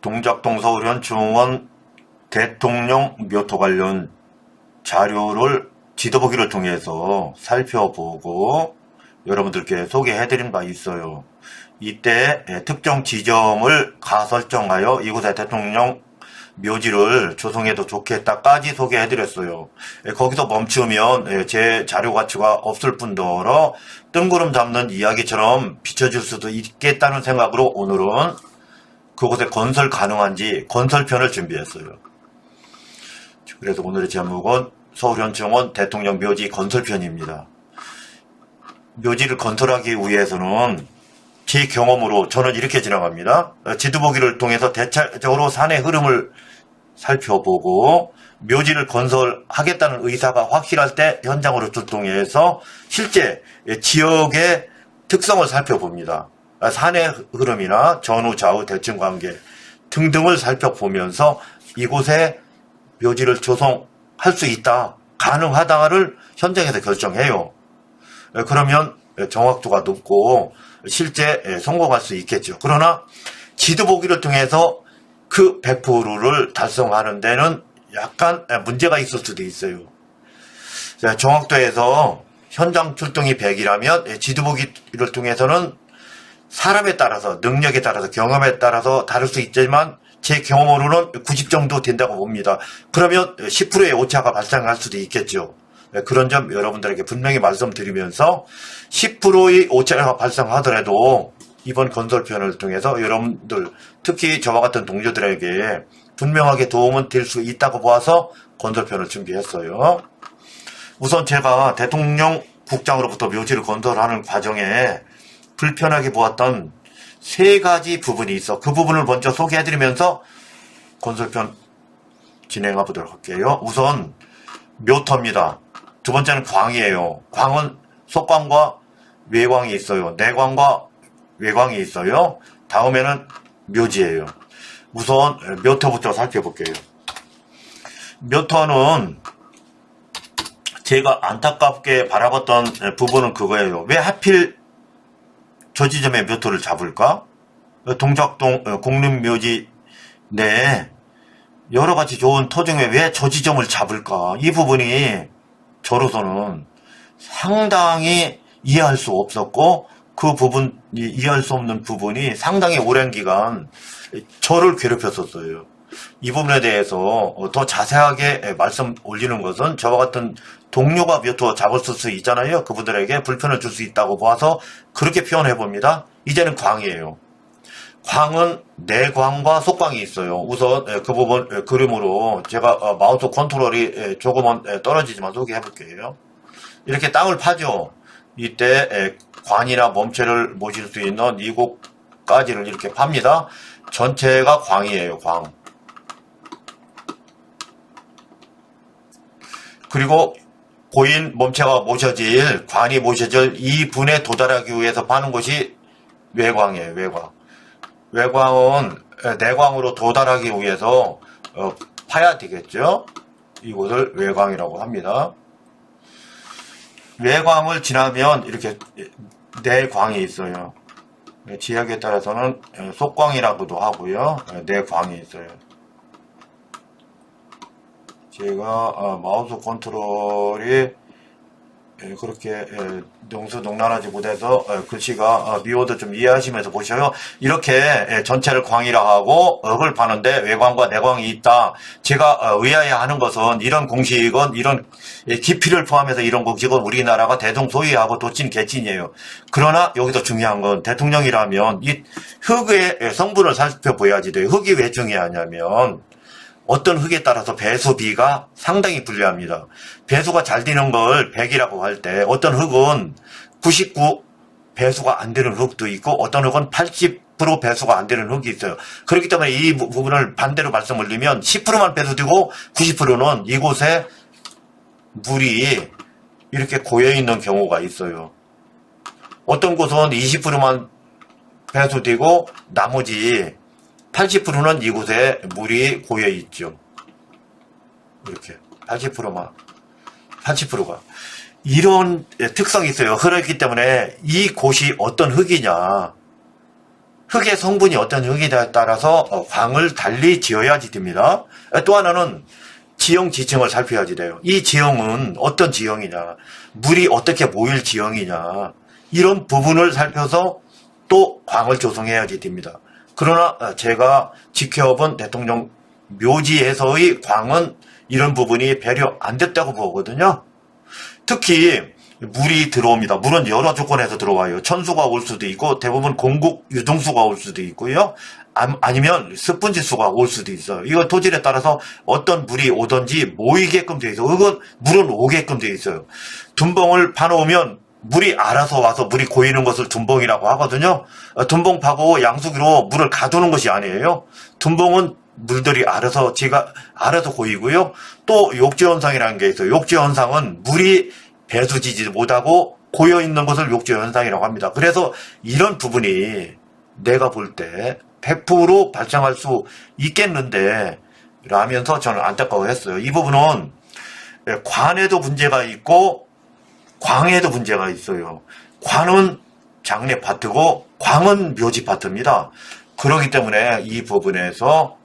동작동 서울현 중원 대통령 묘토 관련 자료를 지도보기를 통해서 살펴보고 여러분들께 소개해드린 바 있어요. 이때 특정 지점을 가설정하여 이곳에 대통령 묘지를 조성해도 좋겠다까지 소개해드렸어요. 거기서 멈추면 제 자료 가치가 없을 뿐더러 뜬구름 잡는 이야기처럼 비춰질 수도 있겠다는 생각으로 오늘은 그곳에 건설 가능한지 건설편을 준비했어요. 그래서 오늘의 제목은 서울현충원 대통령 묘지 건설편입니다. 묘지를 건설하기 위해서는 제 경험으로 저는 이렇게 진행합니다. 지도보기를 통해서 대체적으로 산의 흐름을 살펴보고 묘지를 건설하겠다는 의사가 확실할 때 현장으로 출동해서 실제 지역의 특성을 살펴봅니다. 산의 흐름이나 전후 좌우 대칭관계 등등을 살펴보면서 이곳에 묘지를 조성할 수 있다, 가능하다를 현장에서 결정해요. 그러면 정확도가 높고 실제 성공할 수 있겠죠. 그러나 지도보기를 통해서 그 100%를 달성하는 데는 약간 문제가 있을 수도 있어요. 정확도에서 현장 출동이 100이라면 지도보기를 통해서는 사람에 따라서, 능력에 따라서, 경험에 따라서 다를 수 있지만 제 경험으로는 90 정도 된다고 봅니다. 그러면 10%의 오차가 발생할 수도 있겠죠. 그런 점 여러분들에게 분명히 말씀드리면서 10%의 오차가 발생하더라도 이번 건설편을 통해서 여러분들, 특히 저와 같은 동료들에게 분명하게 도움은 될 수 있다고 보아서 건설편을 준비했어요. 우선 제가 대통령 국장으로부터 묘지를 건설하는 과정에 불편하게 보았던 3가지 부분이 있어 그 부분을 먼저 소개해드리면서 건설편 진행해 보도록 할게요. 우선 묘터입니다. 두 번째는 광이에요. 광은 속광과 외광이 있어요. 내광과 외광이 있어요. 다음에는 묘지예요. 우선 묘터부터 살펴볼게요. 묘터는 제가 안타깝게 바라봤던 부분은 그거예요. 왜 하필 저 지점에 묘토를 잡을까? 동작동 공릉묘지 내에 여러가지 좋은 토 중에 왜 저 지점을 잡을까? 이 부분이 저로서는 상당히 이해할 수 없었고 그 부분이 이해할 수 없는 부분이 상당히 오랜 기간 저를 괴롭혔었어요. 이 부분에 대해서 더 자세하게 말씀 올리는 것은 저와 같은 동료가 묘토 잡았을 수 있잖아요. 그분들에게 불편을 줄 수 있다고 봐서 그렇게 표현해 봅니다. 이제는 광이에요. 광은 내광과 속광이 있어요. 우선 그 부분 그림으로 제가 마우스 컨트롤이 조금은 떨어지지만 소개해 볼게요. 이렇게 땅을 파죠. 이때 관이나 몸체를 모실 수 있는 이곳까지를 이렇게 팝니다. 전체가 광이에요. 광. 그리고 고인 몸체가 모셔질, 관이 모셔질 이 분에 도달하기 위해서 파는 것이 외광이에요. 외광. 외광은 내광으로 도달하기 위해서 파야 되겠죠. 이곳을 외광이라고 합니다. 외광을 지나면 이렇게 내광이 있어요. 지역에 따라서는 속광이라고도 하고요. 내광이 있어요. 제가 마우스 컨트롤이 그렇게 능수능란하지 못해서 글씨가 미워도 좀 이해하시면서 보셔요. 이렇게 전체를 광이라 하고 흙을 파는데 외광과 내광이 있다. 제가 의아해하는 것은 이런 공식은 이런 깊이를 포함해서 이런 공식은 우리나라가 대동소이하고 도친 개친이에요. 그러나 여기서 중요한 건 대통령이라면 이 흙의 성분을 살펴봐야지 돼요. 흙이 왜 중요하냐면 어떤 흙에 따라서 배수비가 상당히 불리합니다. 배수가 잘 되는 걸 100이라고 할 때 어떤 흙은 99 배수가 안 되는 흙도 있고 어떤 흙은 80% 배수가 안 되는 흙이 있어요. 그렇기 때문에 이 부분을 반대로 말씀을 드리면 10%만 배수되고 90%는 이곳에 물이 이렇게 고여있는 경우가 있어요. 어떤 곳은 20%만 배수되고 나머지 80%는 이곳에 물이 고여 있죠. 이렇게 80%만 80%가 이런 특성이 있어요. 그렇기 때문에 이 곳이 어떤 흙이냐 흙의 성분이 어떤 흙이냐에 따라서 광을 달리 지어야지 됩니다. 또 하나는 지형 지층을 살펴야지 돼요. 이 지형은 어떤 지형이냐, 물이 어떻게 모일 지형이냐, 이런 부분을 살펴서 또 광을 조성해야지 됩니다. 그러나 제가 지켜본 대통령 묘지에서의 광은 이런 부분이 배려 안 됐다고 보거든요. 특히 물이 들어옵니다. 물은 여러 조건에서 들어와요. 천수가 올 수도 있고 대부분 공국 유동수가 올 수도 있고요. 아니면 스펀지수가 올 수도 있어요. 이거 토질에 따라서 어떤 물이 오든지 모이게끔 되어 있어요. 이건 물은 오게끔 되어 있어요. 둔벙을 파놓으면 물이 알아서 와서 물이 고이는 것을 둔벙이라고 하거든요. 둔벙 파고 양수기로 물을 가두는 것이 아니에요. 둔벙은 물들이 제가 알아서 고이고요. 또 욕지현상이라는 게 있어요. 욕지현상은 물이 배수지지 못하고 고여있는 것을 욕지현상이라고 합니다. 그래서 이런 부분이 내가 볼 때 100% 발생할 수 있겠는데 라면서 저는 안타까워했어요. 이 부분은 관에도 문제가 있고 광에도 문제가 있어요. 관은 장례 파트고 광은 묘지 파트입니다. 그렇기 때문에 이 부분에서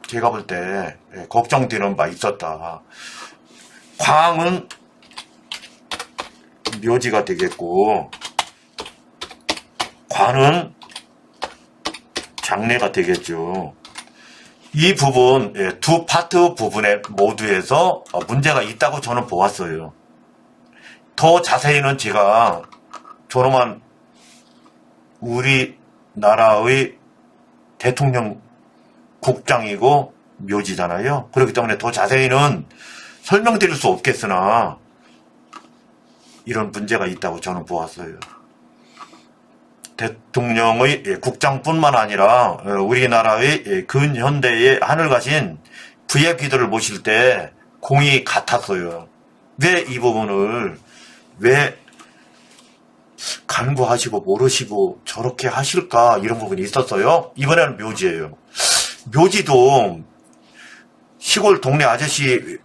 제가 볼 때 걱정되는 바 있었다. 광은 묘지가 되겠고 관은 장례가 되겠죠. 이 부분 두 파트 부분에 모두에서 문제가 있다고 저는 보았어요. 더 자세히는 제가 저놈한 우리나라의 대통령 국장이고 묘지잖아요. 그렇기 때문에 더 자세히는 설명드릴 수 없겠으나 이런 문제가 있다고 저는 보았어요. 대통령의 국장뿐만 아니라 우리나라의 근현대의 하늘 가신 VIP들을 모실 때 공이 같았어요. 왜 이 부분을 왜 간구하시고 모르시고 저렇게 하실까 이런 부분이 있었어요. 이번에는 묘지예요. 묘지도 시골 동네 아저씨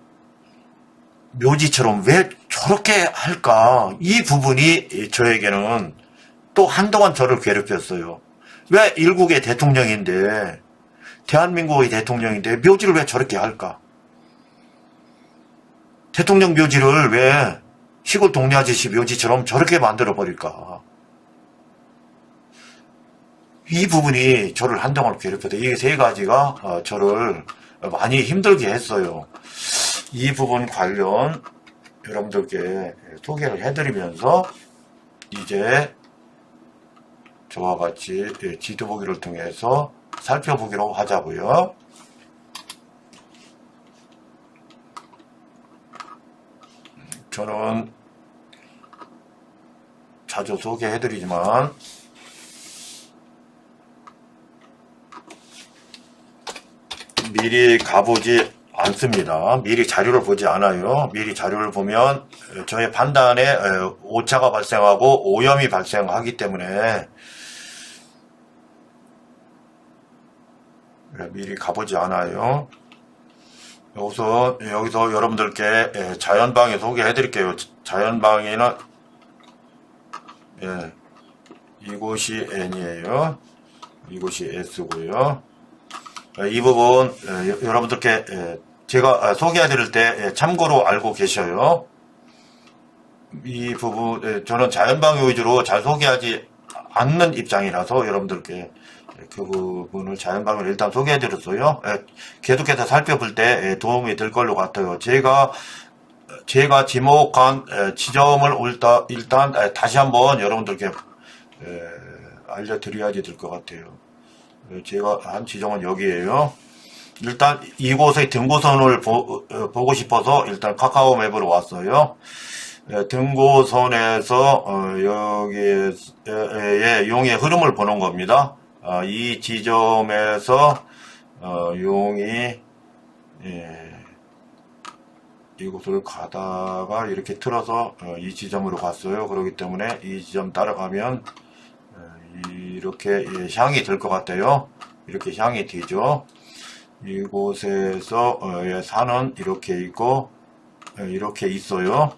묘지처럼 왜 저렇게 할까? 이 부분이 저에게는 또 한동안 저를 괴롭혔어요. 왜 일국의 대통령인데, 대한민국의 대통령인데 묘지를 왜 저렇게 할까? 대통령 묘지를 왜 시골 동네 아저씨 묘지처럼 저렇게 만들어버릴까? 이 부분이 저를 한동안 괴롭혔어요. 이 세 가지가 저를 많이 힘들게 했어요. 이 부분 관련 여러분들께 소개를 해드리면서 이제 저와 같이 지도 보기를 통해서 살펴보기로 하자고요. 저는 자주 소개해드리지만 미리 가보지 않습니다. 미리 자료를 보지 않아요. 미리 자료를 보면 저의 판단에 오차가 발생하고 오염이 발생하기 때문에 미리 가보지 않아요. 여기서 여러분들께 자연방에 소개해드릴게요. 자연방에는 이곳이 N이에요. 이곳이 S고요. 이 부분 여러분들께 제가 소개해드릴 때 참고로 알고 계셔요. 이 부분 저는 자연방 위주로 잘 소개하지 않는 입장이라서 여러분들께 그 부분을 자연방을 일단 소개해드렸어요. 계속해서 살펴볼 때 도움이 될 걸로 같아요. 제가 지목한 지점을 일단 다시 한번 여러분들께 알려드려야지 될 것 같아요. 제가 한 지점은 여기에요. 일단 이곳의 등고선을 보고 싶어서 일단 카카오 맵으로 왔어요. 등고선에서 여기에 용의 흐름을 보는 겁니다. 이 지점에서 용이 이곳을 가다가 이렇게 틀어서 이 지점으로 갔어요. 그렇기 때문에 이 지점 따라가면 이렇게 향이 될 것 같아요. 이렇게 향이 뒤죠. 이곳에서 산은 이렇게 있고 이렇게 있어요.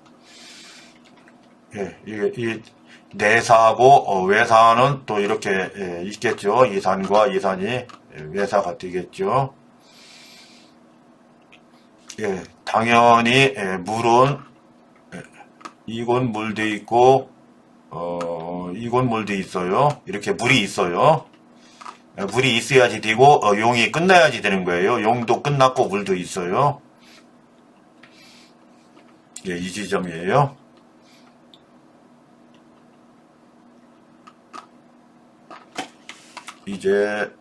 내사하고 외사는 또 이렇게 있겠죠. 이산과 이산이 외사가 되겠죠. 예, 당연히 물은 이곳 물도 있고 이곳 물도 있어요. 이렇게 물이 있어요. 물이 있어야지 되고 용이 끝나야지 되는 거예요. 용도 끝났고 물도 있어요. 예, 이 지점이에요. 이제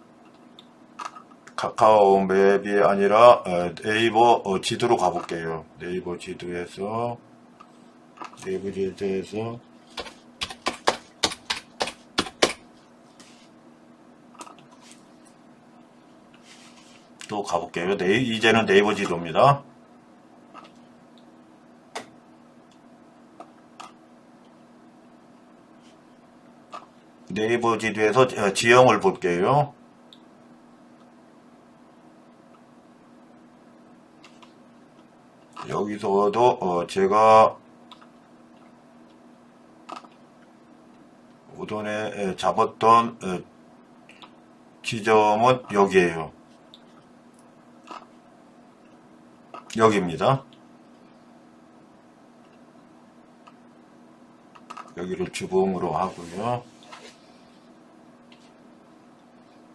카카오 맵이 아니라 네이버 지도로 가볼게요. 네이버 지도에서 또 가볼게요. 이제는 네이버 지도입니다. 네이버 지도에서 지형을 볼게요. 여기서도 제가 오전에 잡았던 지점은 여기에요. 여기입니다. 여기를 주봉으로 하고요.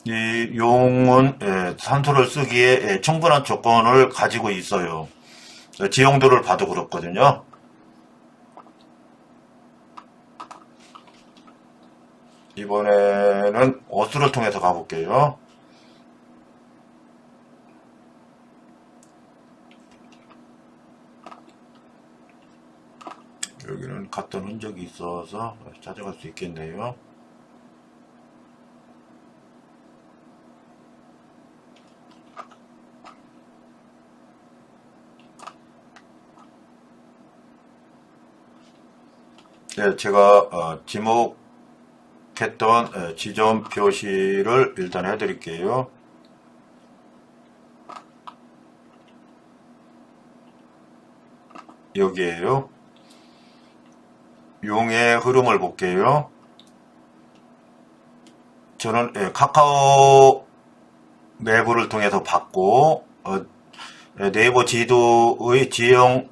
이 용은 산소를 쓰기에 충분한 조건을 가지고 있어요. 지형도를 봐도 그렇거든요. 이번에는 어스를 통해서 가볼게요. 여기는 갔던 흔적이 있어서 찾아갈 수 있겠네요. 네, 제가 지목했던 지점 표시를 일단 해드릴게요. 여기에요. 용의 흐름을 볼게요. 저는 카카오 맵을 통해서 봤고 네이버 지도의 지형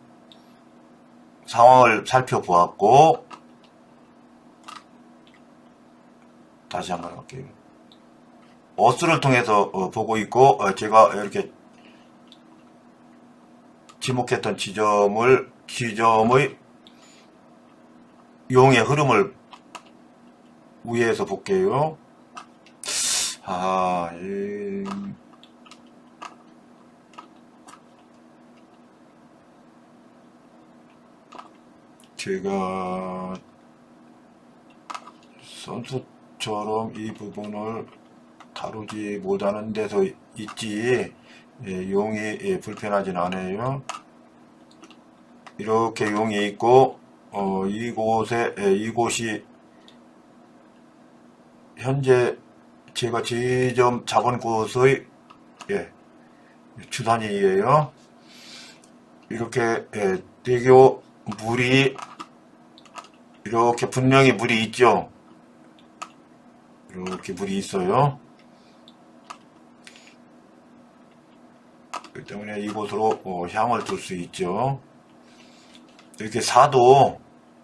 상황을 살펴보았고 다시 한번 할게요. 어스를 통해서 보고 있고 제가 이렇게 지목했던 지점의 용의 흐름을 위에서 볼게요. 제가 선수처럼 이 부분을 다루지 못하는 데서 있지 용이 불편하진 않아요. 이렇게 용이 있고 이곳이 현재 제가 지점 잡은 곳의 주단위예요. 이렇게 대교 물이 이렇게 분명히 물이 있죠. 이렇게 물이 있어요. 그 때문에 이곳으로 향을 둘 수 있죠. 이렇게 사도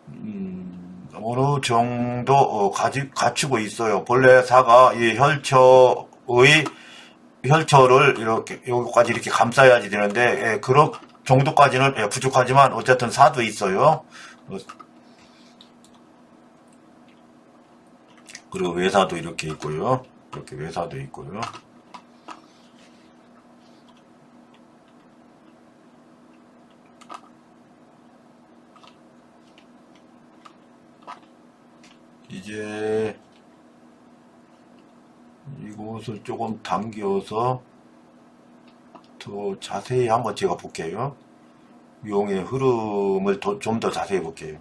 어느 정도 갖추고 있어요. 본래 사가 이 혈처를 이렇게 여기까지 이렇게 감싸야지 되는데 그런 정도까지는 부족하지만 어쨌든 사도 있어요. 그리고 외사도 이렇게 있고요. 이렇게 외사도 있고요. 이제 이곳을 조금 당겨서 더 자세히 한번 제가 볼게요. 용의 흐름을 좀 더 자세히 볼게요.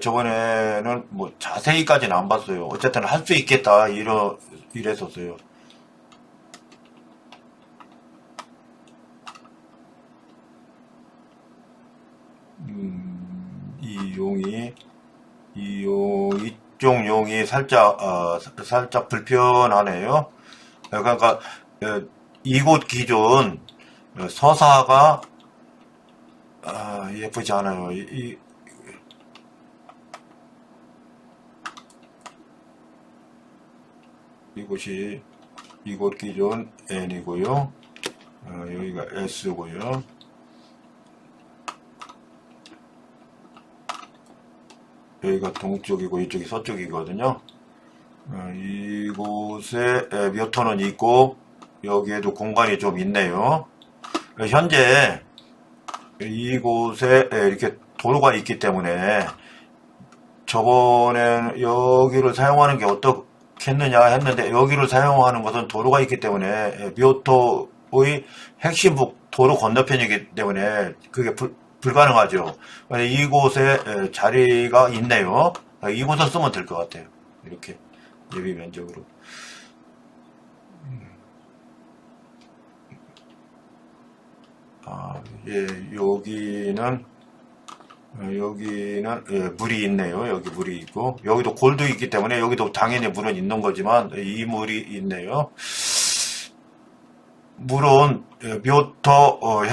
저번에는 뭐 자세히까지는 안 봤어요. 어쨌든 할 수 있겠다 이랬었어요. 이 용이 이쪽 용이 살짝 불편하네요. 그러니까 이곳 기준 서사가 예쁘지 않아요. 이곳이 이곳 기준 N이고요. 여기가 S고요. 여기가 동쪽이고 이쪽이 서쪽이거든요. 이곳에 묘토는 있고 여기에도 공간이 좀 있네요. 현재 이곳에 이렇게 도로가 있기 때문에 저번에 여기를 사용하는 게 어떻겠느냐 했는데 여기를 사용하는 것은 도로가 있기 때문에 묘토의 핵심 도로 건너편이기 때문에 그게 불가능하죠. 이곳에 자리가 있네요. 이곳을 쓰면 될 것 같아요. 이렇게 예비 면적으로. 예, 여기는 물이 있네요. 여기 물이 있고 여기도 골도 있기 때문에 여기도 당연히 물은 있는 거지만 이 물이 있네요. 물은 묘토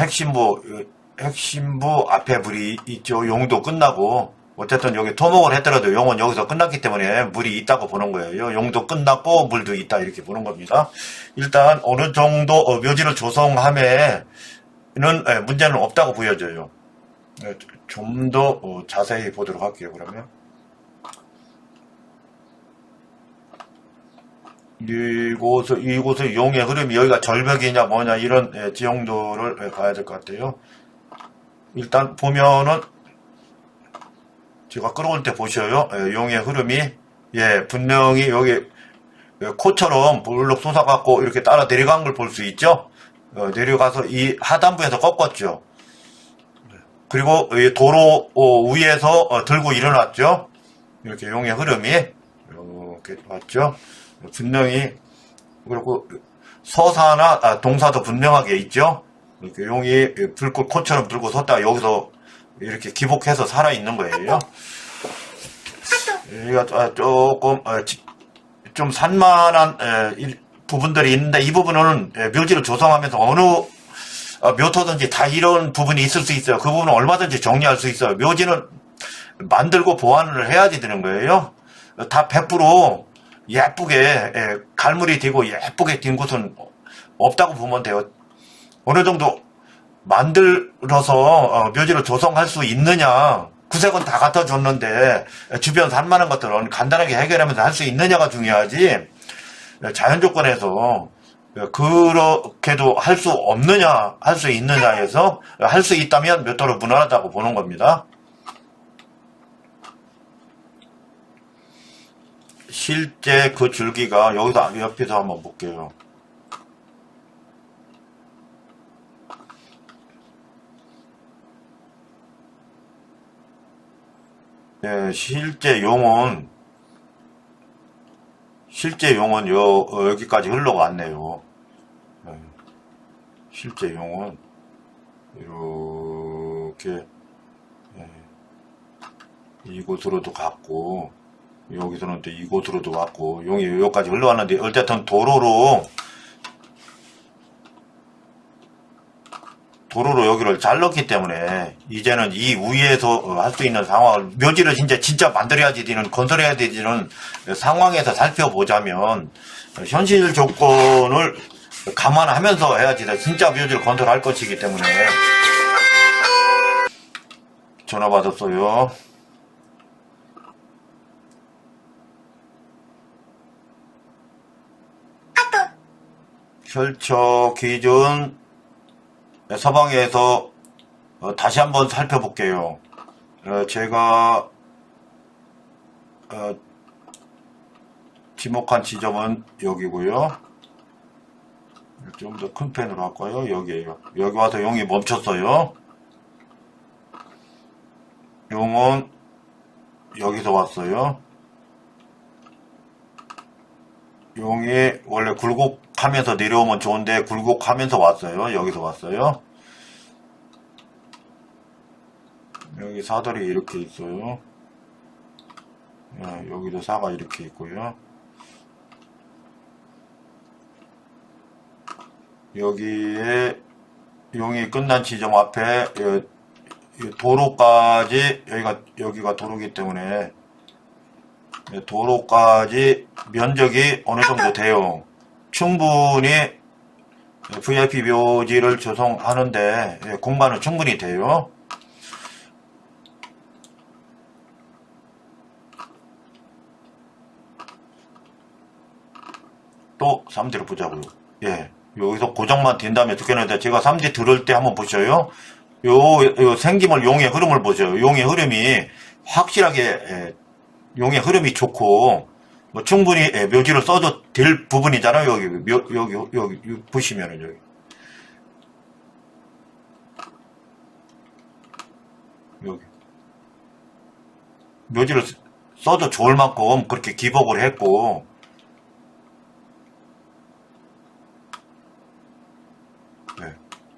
핵심부 앞에 물이 있죠. 용도 끝나고 어쨌든 여기 토목을 했더라도 용은 여기서 끝났기 때문에 물이 있다고 보는 거예요. 용도 끝났고 물도 있다 이렇게 보는 겁니다. 일단 어느 정도 묘지를 조성함에는 문제는 없다고 보여져요. 좀 더 자세히 보도록 할게요. 그러면 이곳의 용의 흐름이 여기가 절벽이냐 뭐냐 이런 지형도를 봐야 될 것 같아요. 일단 보면은 제가 끌어올 때 보셔요. 용의 흐름이 분명히 여기 코처럼 볼록 솟아갖고 이렇게 따라 내려간 걸 볼 수 있죠. 내려가서 이 하단부에서 꺾었죠. 그리고 도로 위에서 들고 일어났죠. 이렇게 용의 흐름이 이렇게 왔죠. 분명히 그리고 서사나 동사도 분명하게 있죠. 이렇게 용이 불꽃 코처럼 불고 섰다가 여기서 이렇게 기복해서 살아 있는 거예요. 여기가 조금 좀 산만한 부분들이 있는데 이 부분은 묘지를 조성하면서 어느 묘토든지 다 이런 부분이 있을 수 있어요. 그 부분은 얼마든지 정리할 수 있어요. 묘지는 만들고 보완을 해야지 되는 거예요. 다 100% 예쁘게 갈무리 되고 예쁘게 된 곳은 없다고 보면 돼요. 어느 정도 만들어서 묘지를 조성할 수 있느냐, 구색은 다 갖다 줬는데 주변 산만한 것들은 간단하게 해결하면서 할 수 있느냐가 중요하지, 자연 조건에서 그렇게도 할 수 없느냐, 할 수 있느냐에서 할 수 있다면 묘토를 무난하다고 보는 겁니다. 실제 그 줄기가 여기서 옆에서 한번 볼게요. 실제 용은 여기까지 흘러갔네요. 실제 용은 이렇게 이곳으로도 갔고 여기서는 또 이곳으로도 갔고 용이 여기까지 흘러왔는데 어쨌든 도로로 여기를 잘 넣기 때문에 이제는 이 위에서 할 수 있는 상황을 묘지를 진짜 만들어야지 되는 건설해야 되는 상황에서 살펴보자면 현실 조건을 감안하면서 해야지 진짜 묘지를 건설할 것이기 때문에. 전화 받았어요. 혈처 기준 서방에서 다시 한번 살펴볼게요. 제가 지목한 지점은 여기고요. 좀 더 큰 펜으로 할까요? 여기에요. 여기 와서 용이 멈췄어요. 용은 여기서 왔어요. 용이 원래 굴곡하면서 내려오면 좋은데 굴곡하면서 왔어요. 여기서 왔어요. 여기 사다리 이렇게 있어요. 여기도 사가 이렇게 있고요. 여기에 용이 끝난 지점 앞에 도로까지 여기가 도로기 때문에 도로까지 면적이 어느 정도 돼요. 충분히 VIP 묘지를 조성하는데 공간은 충분히 돼요. 또 3D를 보자고요. 여기서 고정만 된다면 좋겠는데 제가 3D 들을 때 한번 보셔요. 요 생김을 용의 흐름을 보죠. 용의 흐름이 확실하게 용의 흐름이 좋고 뭐 충분히 묘지를 써도 될 부분이잖아요. 여기 보시면은 여기 묘지를 써도 좋을 만큼 그렇게 기복을 했고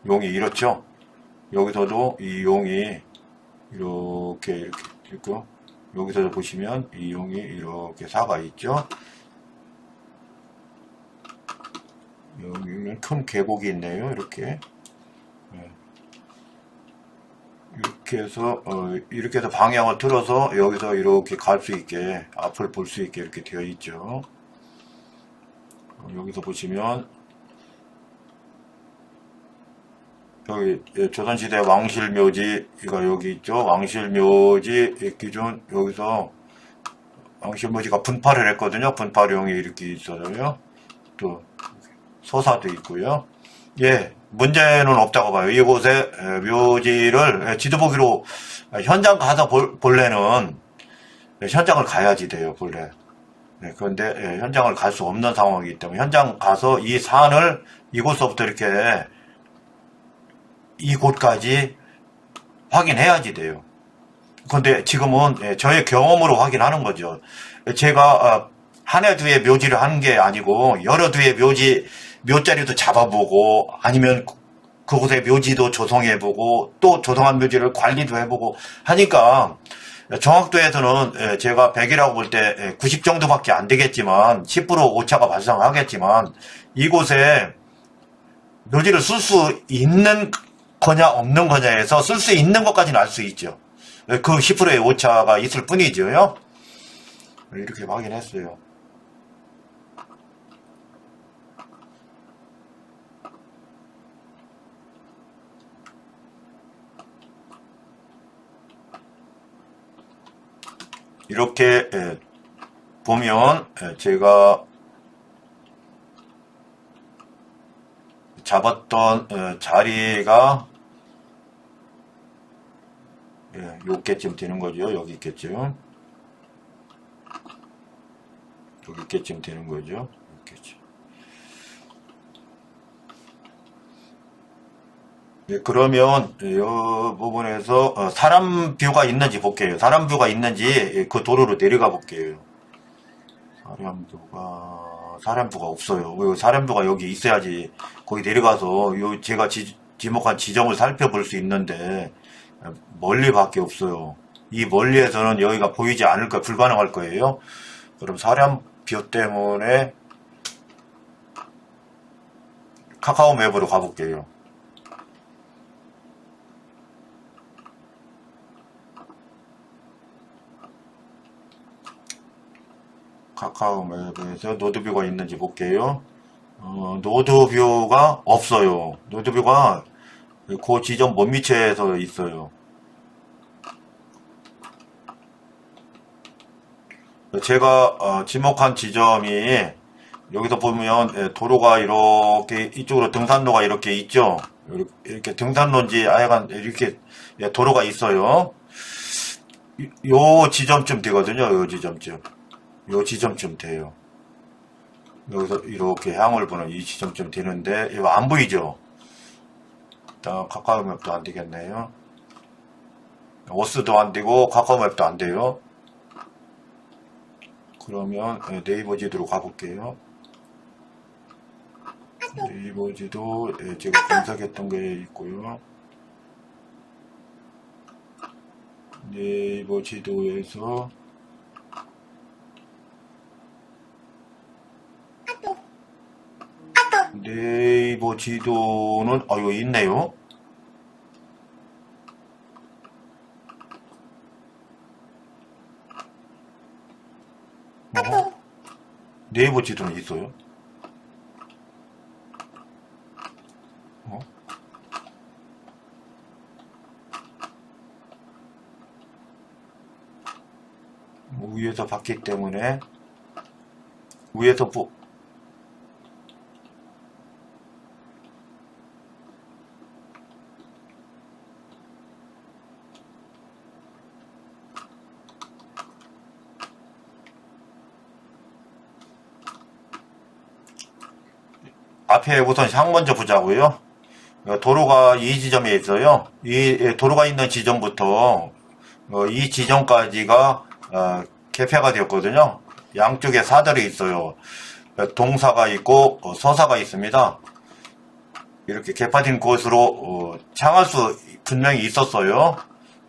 용이 이렇죠. 여기서도 이 용이 이렇게 있고 여기서도 보시면 이 용이 이렇게 사가 있죠. 여기는 큰 계곡이 있네요. 이렇게 이렇게 해서 방향을 틀어서 여기서 이렇게 갈 수 있게 앞을 볼 수 있게 이렇게 되어 있죠. 여기서 보시면 여기 조선시대 왕실묘지가 여기 있죠. 왕실묘지 기준 여기서 왕실묘지가 분파를 했거든요. 분파령이 이렇게 있어서요. 또 서사도 있고요. 문제는 없다고 봐요. 이곳에 묘지를 지도 보기로 현장 가서 볼래는 현장을 가야지 돼요. 본래. 그런데 현장을 갈 수 없는 상황이기 때문에 현장 가서 이 산을 이곳서부터 이렇게 이곳까지 확인해야지 돼요. 근데 지금은 저의 경험으로 확인하는 거죠. 제가 한 해 두 해 묘지를 하는 게 아니고 여러 두의 묘자리도 잡아보고 아니면 그곳의 묘지도 조성해보고 또 조성한 묘지를 관리도 해보고 하니까 정확도에서는 제가 100이라고 볼 때 90 정도밖에 안 되겠지만 10% 오차가 발생하겠지만 이곳에 묘지를 쓸 수 있는 거냐 없는 거냐에서 쓸 수 있는 것까지는 알 수 있죠. 그 10%의 오차가 있을 뿐이죠. 이렇게 확인했어요. 이렇게 보면 제가 잡았던 자리가 요때쯤 되는 거죠. 여기 있겠죠. 여기 있게쯤 되는 거죠. 이렇게쯤. 그러면 이 부분에서 사람 뷰가 있는지 볼게요. 사람 뷰가 있는지 그 도로로 내려가 볼게요. 사람 뷰가 없어요. 사람 뷰가 여기 있어야지 거기 내려가서 제가 지목한 지점을 살펴볼 수 있는데 멀리밖에 없어요. 이 멀리에서는 여기가 보이지 않을 거 불가능할 거예요. 그럼 사람 뷰 때문에 카카오 맵으로 가볼게요. 카카오 맵에서 노드뷰가 있는지 볼게요. 노드뷰가 없어요. 노드뷰가 그 지점 먼밑에서 있어요. 제가 지목한 지점이 여기서 보면 도로가 이렇게 이쪽으로 등산로가 이렇게 있죠. 이렇게 등산로인지 하여간 이렇게 도로가 있어요. 요 지점쯤 되거든요. 요 지점쯤 돼요. 여기서 이렇게 향을 보는 이 지점쯤 되는데 이거 안 보이죠? 일단 카카오 맵도 안 되겠네요. 워스도 안 되고 카카오 맵도 안 돼요. 그러면 네이버 지도로 가볼게요. 네이버 지도 제가 검색했던 게 있고요. 네이버 지도에서 네이버 지도는 이거 있네요. 네이버 지도는 있어요. 위에서 봤기 때문에 위에서 앞에 우선 향 먼저 보자고요. 도로가 이 지점에 있어요. 이 도로가 있는 지점부터 이 지점까지가 개폐가 되었거든요. 양쪽에 사달이 있어요. 동사가 있고 서사가 있습니다. 이렇게 개파된 곳으로 향할 수 분명히 있었어요.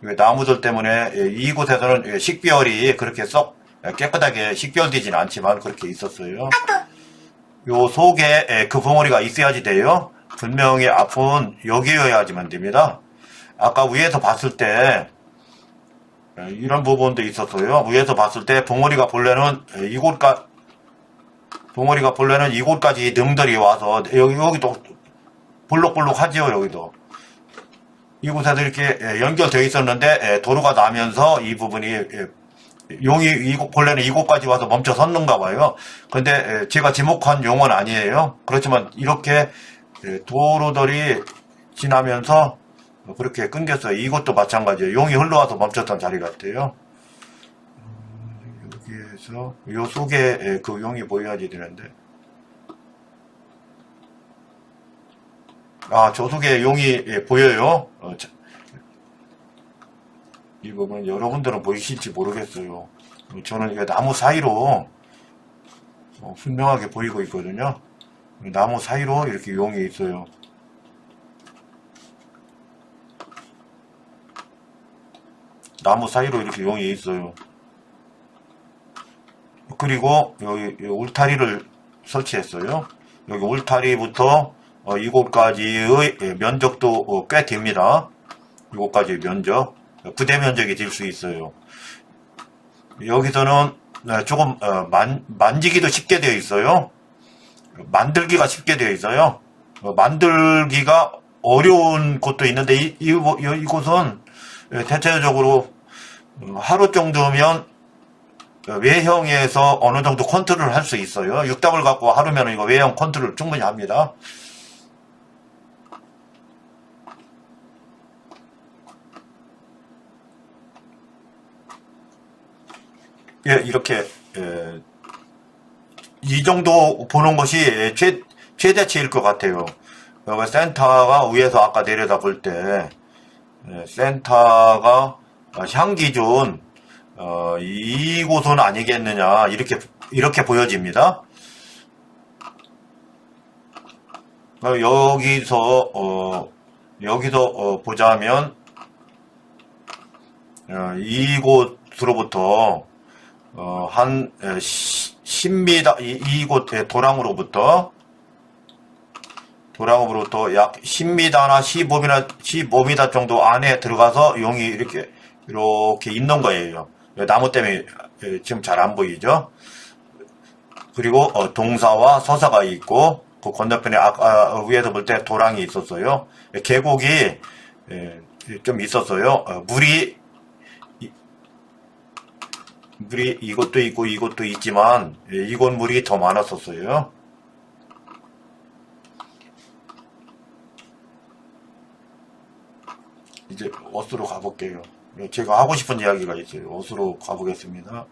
나무들 때문에 이곳에서는 식별이 그렇게 썩 깨끗하게 식별되진 않지만 그렇게 있었어요. 요 속에 그 벙어리가 있어야지 돼요. 분명히 앞은 여기여야지만 됩니다. 아까 위에서 봤을 때 이런 부분도 있었어요. 위에서 봤을 때 벙어리가 본래는 이곳까지 능들이 와서 여기도 볼록볼록 하지요. 여기도 이곳에도 이렇게 연결되어 있었는데 도로가 나면서 이 부분이 용이 본래는 이곳까지 와서 멈춰 섰는가 봐요. 근데 제가 지목한 용은 아니에요. 그렇지만 이렇게 도로들이 지나면서 그렇게 끊겼어요. 이것도 마찬가지예요. 용이 흘러와서 멈췄던 자리 같아요. 여기에서 요 속에 그 용이 보여야지 되는데 저 속에 용이 보여요. 이 부분 여러분들은 보이실지 모르겠어요. 저는 이게 나무 사이로 분명하게 보이고 있거든요. 나무 사이로 이렇게 용이 있어요. 나무 사이로 이렇게 용이 있어요. 그리고 여기 울타리를 설치했어요. 여기 울타리부터 이곳까지의 면적도 꽤 됩니다. 이곳까지의 면적, 부대 면적이 될 수 있어요. 여기서는 조금 만지기도 쉽게 되어 있어요. 만들기가 쉽게 되어 있어요. 만들기가 어려운 곳도 있는데 이곳은 대체적으로 하루 정도면 외형에서 어느 정도 컨트롤을 할 수 있어요. 6답을 갖고 하루면 이거 외형 컨트롤 충분히 합니다. 이렇게 이 정도 보는 것이 최대치일 것 같아요. 센터가 위에서 아까 내려다 볼 때 센터가 향기준 이곳은 아니겠느냐 이렇게 보여집니다. 여기서 보자면 이곳으로부터 한 10m 이곳 도랑으로부터 약 10m나 15m 정도 안에 들어가서 용이 이렇게 있는 거예요. 나무 때문에 지금 잘 안 보이죠? 그리고 동사와 서사가 있고 그 건너편에 아까 위에서 볼 때 도랑이 있었어요. 계곡이 좀 있었어요. 물이 이것도 있고 이것도 있지만 이곳 물이 더 많았었어요. 이제 어스로 가볼게요. 제가 하고 싶은 이야기가 있어요. 어스로 가보겠습니다.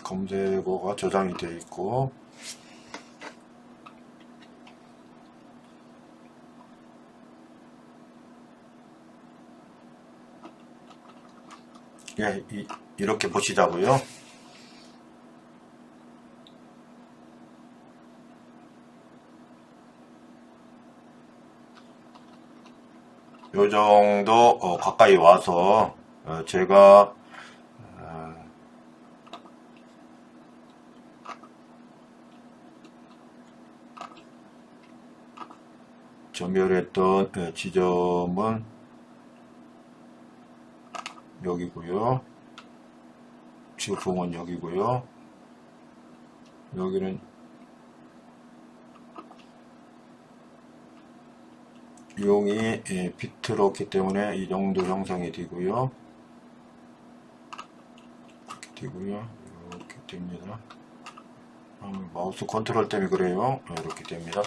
검색어가 저장이 되어 있고 이렇게 보시자고요. 요 정도 가까이 와서 제가 점멸했던 지점은 여기고요. 주봉은 여기고요. 여기는 용이 비틀었기 때문에 이 정도 형성이 되고요. 이렇게 되고요. 이렇게 됩니다. 마우스 컨트롤 때문에 그래요. 이렇게 됩니다.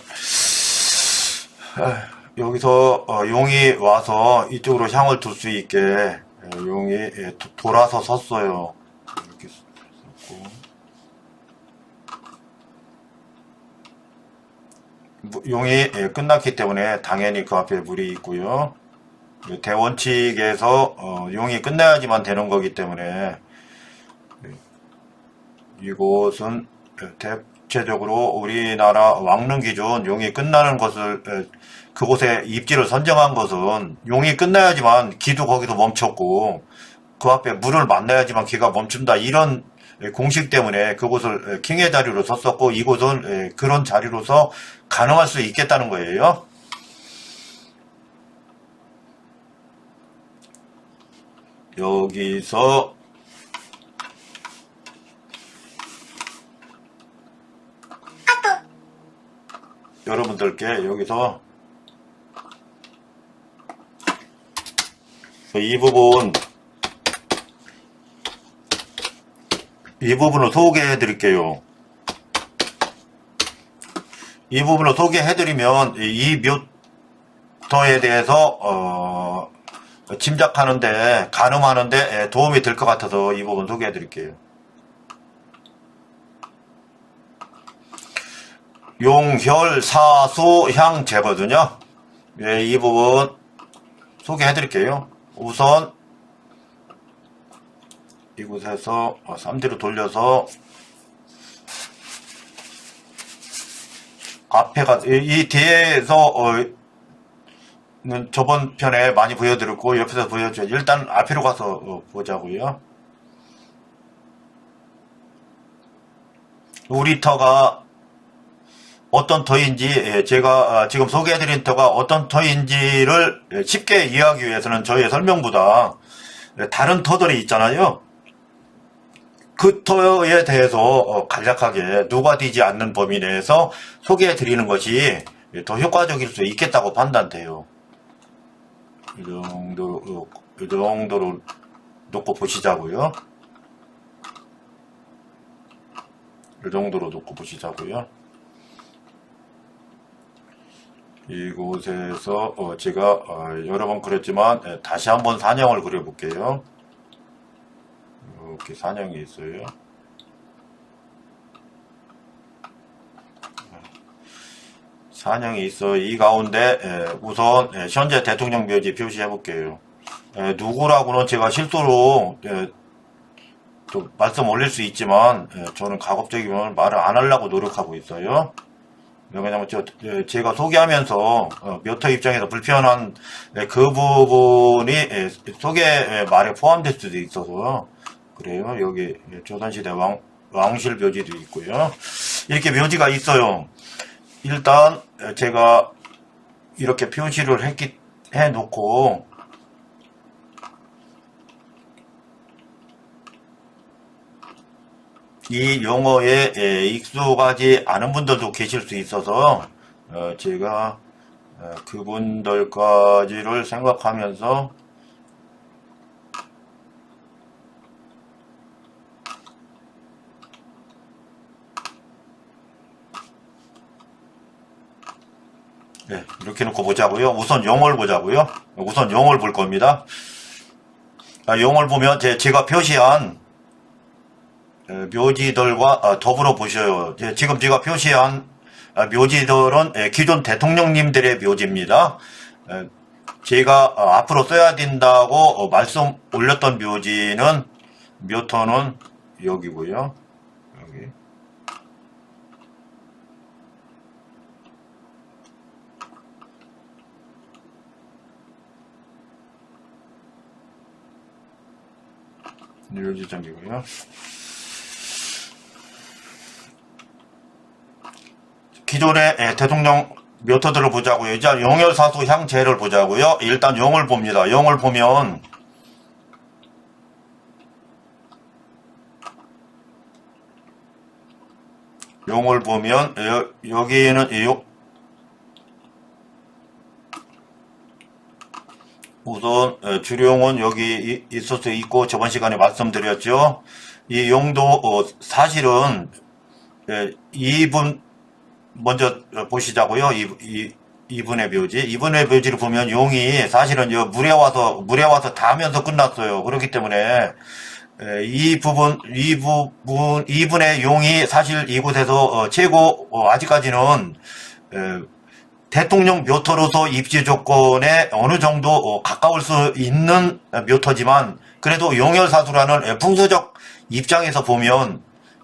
여기서 용이 와서 이쪽으로 향을 둘 수 있게 용이 돌아서 섰어요. 이렇게 섰고 용이 끝났기 때문에 당연히 그 앞에 물이 있고요. 대원칙에서 용이 끝나야지만 되는 거기 때문에 이곳은 대체적으로 우리나라 왕릉 기준 용이 끝나는 것을 그곳에 입지를 선정한 것은 용이 끝나야지만 기도 거기서 멈췄고 그 앞에 물을 만나야지만 기가 멈춘다 이런 공식 때문에 그곳을 킹의 자리로 섰었고 이곳은 그런 자리로서 가능할 수 있겠다는 거예요. 여기서 여러분들께 여기서 이 부분을 소개해 드릴게요. 이 부분을 소개해 드리면 이 묘터에 대해서 짐작하는데 가늠하는데 도움이 될 것 같아서 이 부분 소개해 드릴게요. 용혈 사수 향 재거든요. 이 부분 소개해 드릴게요. 우선 이곳에서 3D로 돌려서 앞에가 이 뒤에서 저번 편에 많이 보여드렸고 옆에서 보여줘요. 일단 앞으로 가서 보자고요. 우리 터가 어떤 터인지 제가 지금 소개해드린 터가 어떤 터인지를 쉽게 이해하기 위해서는 저의 설명보다 다른 터들이 있잖아요. 그 터에 대해서 간략하게 누가되지 않는 범위 내에서 소개해 드리는 것이 더 효과적일 수 있겠다고 판단돼요. 이 정도로 놓고 보시자고요. 이 정도로 놓고 보시자고요. 이곳에서 제가 여러 번 그렸지만 다시 한번 산형을 그려볼게요. 이렇게 산형이 있어요. 산형이 있어. 이 가운데 우선 현재 대통령 묘지 표시해 볼게요. 누구라고는 제가 실수로 또 말씀 올릴 수 있지만 저는 가급적이면 말을 안 하려고 노력하고 있어요. 왜냐면 제가 소개하면서 묘터 입장에서 불편한 그 부분이 소개 말에 포함될 수도 있어서 그래요. 여기 조선시대 왕실 묘지도 있고요. 이렇게 묘지가 있어요. 일단 제가 이렇게 표시를 해놓고 이 용어에 익숙하지 않은 분들도 계실 수 있어서 제가 그분들까지를 생각하면서 이렇게 놓고 보자고요. 우선 용어를 보자고요. 우선 용어를 볼 겁니다. 용어를 보면 제가 표시한 묘지들과 더불어 보셔요. 지금 제가 표시한 묘지들은 기존 대통령님들의 묘지입니다. 제가 앞으로 써야 된다고 말씀 올렸던 묘터는 여기고요. 여기. 묘지장이고요. 기존의 대통령 묘토들을 보자고요. 이제 용열사수 향재를 보자고요. 일단 용을 봅니다. 용을 보면 여기는 우선 주룡은 여기 있을 수 있고 저번 시간에 말씀드렸죠. 이 용도 사실은 2분 먼저 보시자고요. 2분의 묘지. 2분의 묘지를 보면 용이 사실은 물에 와서 닿으면서 끝났어요. 그렇기 때문에 2분의 용이 사실 이곳에서 최고 아직까지는 대통령 묘토로서 입지 조건에 어느 정도 가까울 수 있는 묘토지만 그래도 용열사수라는 풍수적 입장에서 보면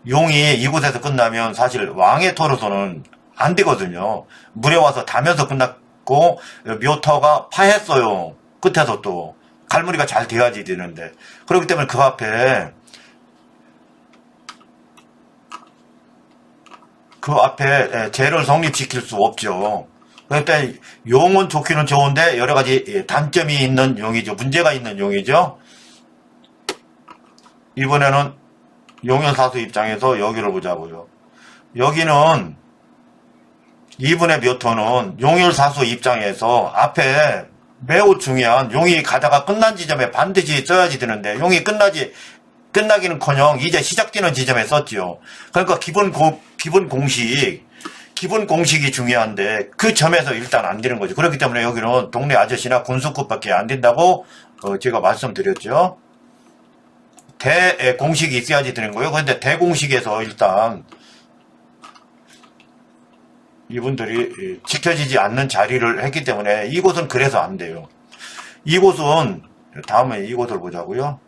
용이 이곳에서 끝나면 사실 왕의 토로서는 안 되거든요. 물에 와서 닿으면서 끝났고 묘토가 파했어요. 끝에서 또 갈무리가 잘 돼야지 되는데 그렇기 때문에 그 앞에 재를 성립시킬 수 없죠. 그러니까 용은 좋기는 좋은데 여러 가지 단점이 있는 용이죠. 문제가 있는 용이죠. 이번에는 용열사수 입장에서 여기를 보자고요. 여기는 이분의 묘토는 용열사수 입장에서 앞에 매우 중요한 용이 가다가 끝난 지점에 반드시 써야지 되는데 용이 끝나기는커녕 이제 시작되는 지점에 썼지요. 그러니까 기본 공식이 중요한데 그 점에서 일단 안 되는 거죠. 그렇기 때문에 여기는 동네 아저씨나 군수급밖에 안 된다고 제가 말씀드렸죠. 대공식이 있어야지 되는 거예요. 그런데 대공식에서 일단 이분들이 지켜지지 않는 자리를 했기 때문에 이곳은 그래서 안 돼요. 이곳은 다음에 이곳을 보자고요.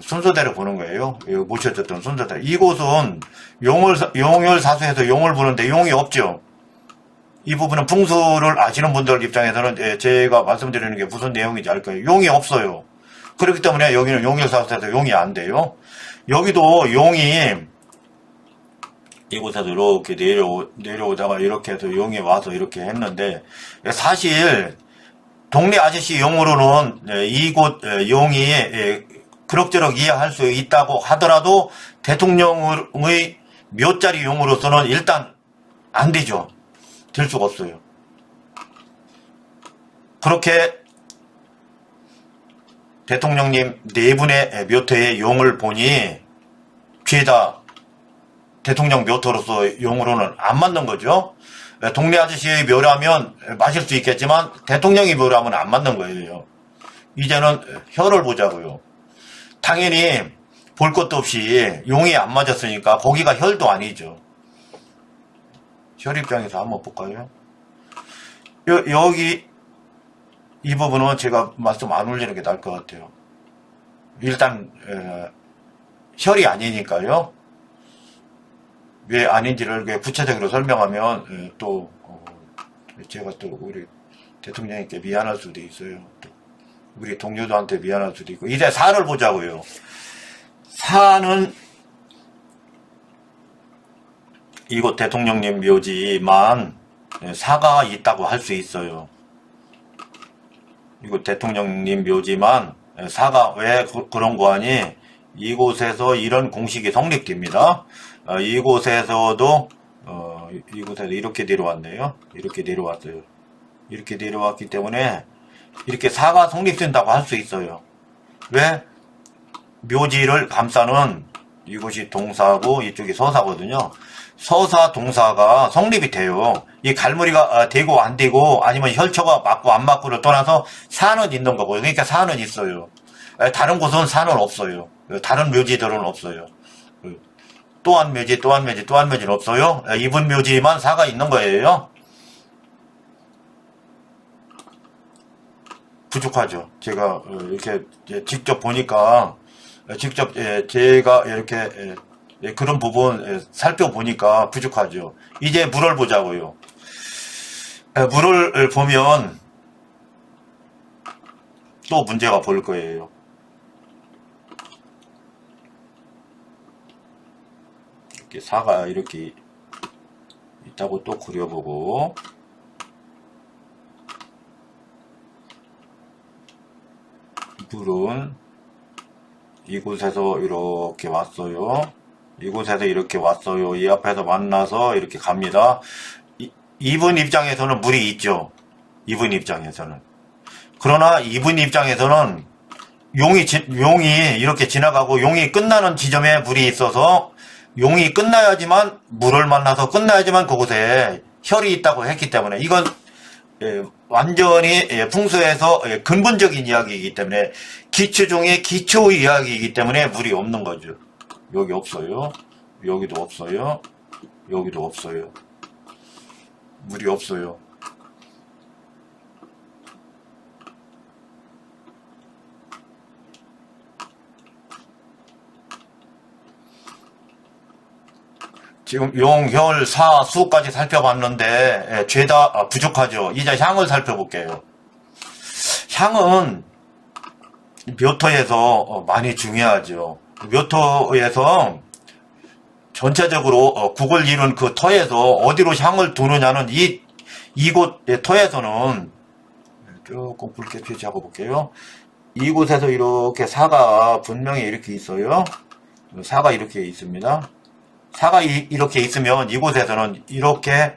순서대로 보는 거예요. 모셔졌던 순서대로. 이곳은 용열사수에서 용을 보는데 용이 없죠. 이 부분은 풍수를 아시는 분들 입장에서는 제가 말씀드리는 게 무슨 내용인지 알 거예요. 용이 없어요. 그렇기 때문에 여기는 용열사수에서 용이 안 돼요. 여기도 용이 이곳에서 이렇게 내려오다가 이렇게 해서 용이 와서 이렇게 했는데 사실 동네 아저씨 용으로는 이곳 용이 그럭저럭 이해할 수 있다고 하더라도 대통령의 묘자리 용으로서는 일단 안 되죠. 될 수가 없어요. 그렇게 대통령님 네 분의 묘토의 용을 보니 죄다 대통령 묘토로서 용으로는 안 맞는 거죠. 동네 아저씨의 묘라면 맞을 수 있겠지만 대통령의 묘라면 안 맞는 거예요. 이제는 혀를 보자고요. 당연히 볼 것도 없이 용이 안 맞았으니까 거기가 혈도 아니죠. 혈 입장에서 한번 볼까요? 여기 이 부분은 제가 말씀 안 올리는 게 나을 것 같아요. 일단 혈이 아니니까요. 왜 아닌지를 구체적으로 설명하면 또 제가 또 우리 대통령님께 미안할 수도 있어요. 또 우리 동료들한테 미안할 수도 있고. 이제 사를 보자고요. 사는 이곳 대통령님 묘지만 사가 있다고 할 수 있어요. 이곳 대통령님 묘지만 사가 왜 그런 거 하니 이곳에서 이런 공식이 성립됩니다. 이곳에서도 이곳에서 이렇게 내려왔네요. 이렇게 내려왔어요. 이렇게 내려왔기 때문에 이렇게 사가 성립된다고 할 수 있어요. 왜? 묘지를 감싸는 이곳이 동사고 이쪽이 서사거든요. 서사 동사가 성립이 돼요. 이 갈무리가 되고 안 되고 아니면 혈처가 맞고 안 맞고를 떠나서 사는 있는 거고요. 그러니까 사는 있어요. 다른 곳은 사는 없어요. 다른 묘지들은 없어요. 또한 묘지는 없어요. 이분 묘지만 사가 있는 거예요. 부족하죠. 제가 이렇게 직접 보니까 제가 이렇게 그런 부분 살펴보니까 부족하죠. 이제 물을 보자고요. 물을 보면 또 문제가 볼 거예요. 이렇게 사가 이렇게 있다고 또 그려보고 물은 이곳에서 이렇게 왔어요. 이곳에서 이렇게 왔어요. 이 앞에서 만나서 이렇게 갑니다. 이분 입장에서는 물이 있죠. 이분 입장에서는. 그러나 이분 입장에서는 용이 이렇게 지나가고 용이 끝나는 지점에 물이 있어서 용이 끝나야지만 물을 만나서 끝나야지만 그곳에 혈이 있다고 했기 때문에 이건 완전히 풍수에서 근본적인 이야기이기 때문에 기초 중에 기초 이야기이기 때문에 물이 없는 거죠. 여기 없어요. 여기도 없어요. 여기도 없어요. 물이 없어요. 지금 용, 혈, 사, 수까지 살펴봤는데 죄다 부족하죠. 이제 향을 살펴볼게요. 향은 묘토에서 많이 중요하죠. 묘토에서 전체적으로 국을 이룬 그 터에서 어디로 향을 두느냐는 이곳의 터에서는 조금 붉게 표시하고 볼게요. 이곳에서 이렇게 사가 분명히 이렇게 있어요. 사가 이렇게 있습니다. 사가 이렇게 있으면 이곳에서는 이렇게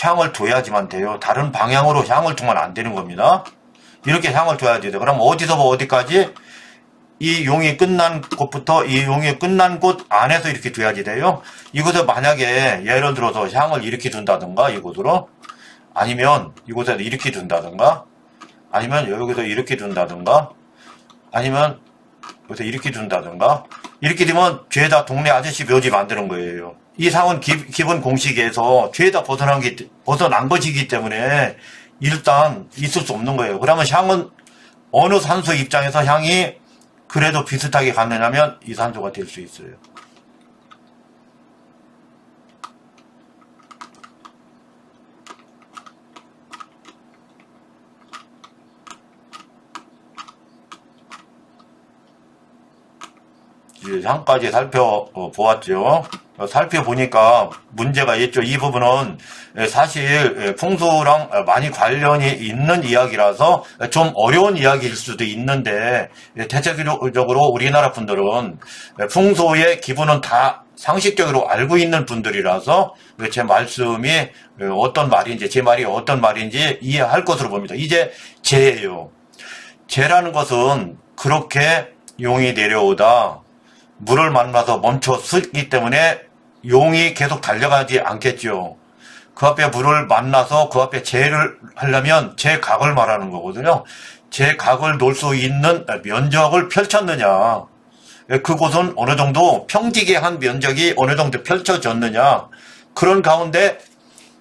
향을 둬야지만 돼요. 다른 방향으로 향을 두면 안 되는 겁니다. 이렇게 향을 둬야 돼요. 그럼 어디서부터 어디까지? 이 용이 끝난 곳부터 이 용이 끝난 곳 안에서 이렇게 둬야지 돼요. 이곳에 만약에 예를 들어서 향을 이렇게 둔다든가 이곳으로 아니면 이곳에서 이렇게 둔다든가 아니면 여기서 이렇게 둔다든가 아니면 여기서 이렇게 둔다든가 이렇게 되면 죄다 동네 아저씨 묘지 만드는 거예요. 이 상은 기본 공식에서 죄다 벗어난 것이기 때문에 일단 있을 수 없는 거예요. 그러면 향은 어느 산소 입장에서 향이 그래도 비슷하게 갔느냐면 이 산소가 될 수 있어요. 향까지 살펴보았죠. 살펴보니까 문제가 있죠. 이 부분은 사실 풍수랑 많이 관련이 있는 이야기라서 좀 어려운 이야기일 수도 있는데 대체적으로 우리나라 분들은 풍수의 기본은 다 상식적으로 알고 있는 분들이라서 제 말씀이 어떤 말인지 제 말이 어떤 말인지 이해할 것으로 봅니다. 이제 재예요. 재라는 것은 그렇게 용이 내려오다 물을 만나서 멈췄기 때문에 용이 계속 달려가지 않겠죠. 그 앞에 물을 만나서 그 앞에 재를 하려면 재각을 말하는 거거든요. 재각을 놓을 수 있는 면적을 펼쳤느냐. 그곳은 어느 정도 평지게 한 면적이 어느 정도 펼쳐졌느냐. 그런 가운데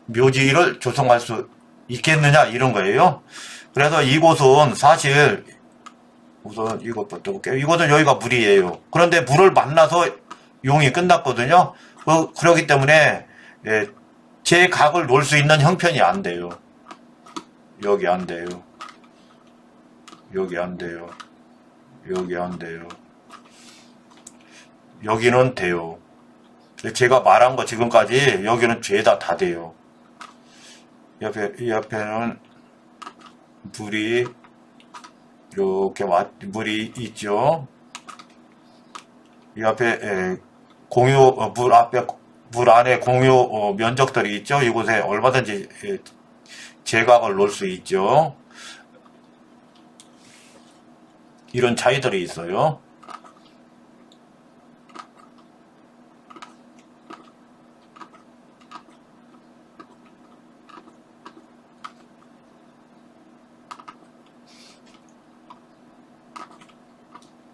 묘지를 조성할 수 있겠느냐 이런 거예요. 그래서 이곳은 사실 우선 이것부터 볼게요. 이것은 여기가 물이에요. 그런데 물을 만나서 용이 끝났거든요. 그렇기 때문에 제 각을 놓을 수 있는 형편이 안 돼요. 여기 안 돼요. 여기 안 돼요. 여기 안 돼요. 여기는 돼요. 제가 말한 거 지금까지 여기는 죄다 다 돼요. 이 옆에는 물이 이렇게 물이 있죠. 이 앞에 물 안에 공유 면적들이 있죠. 이곳에 얼마든지 제각을 놓을 수 있죠. 이런 차이들이 있어요.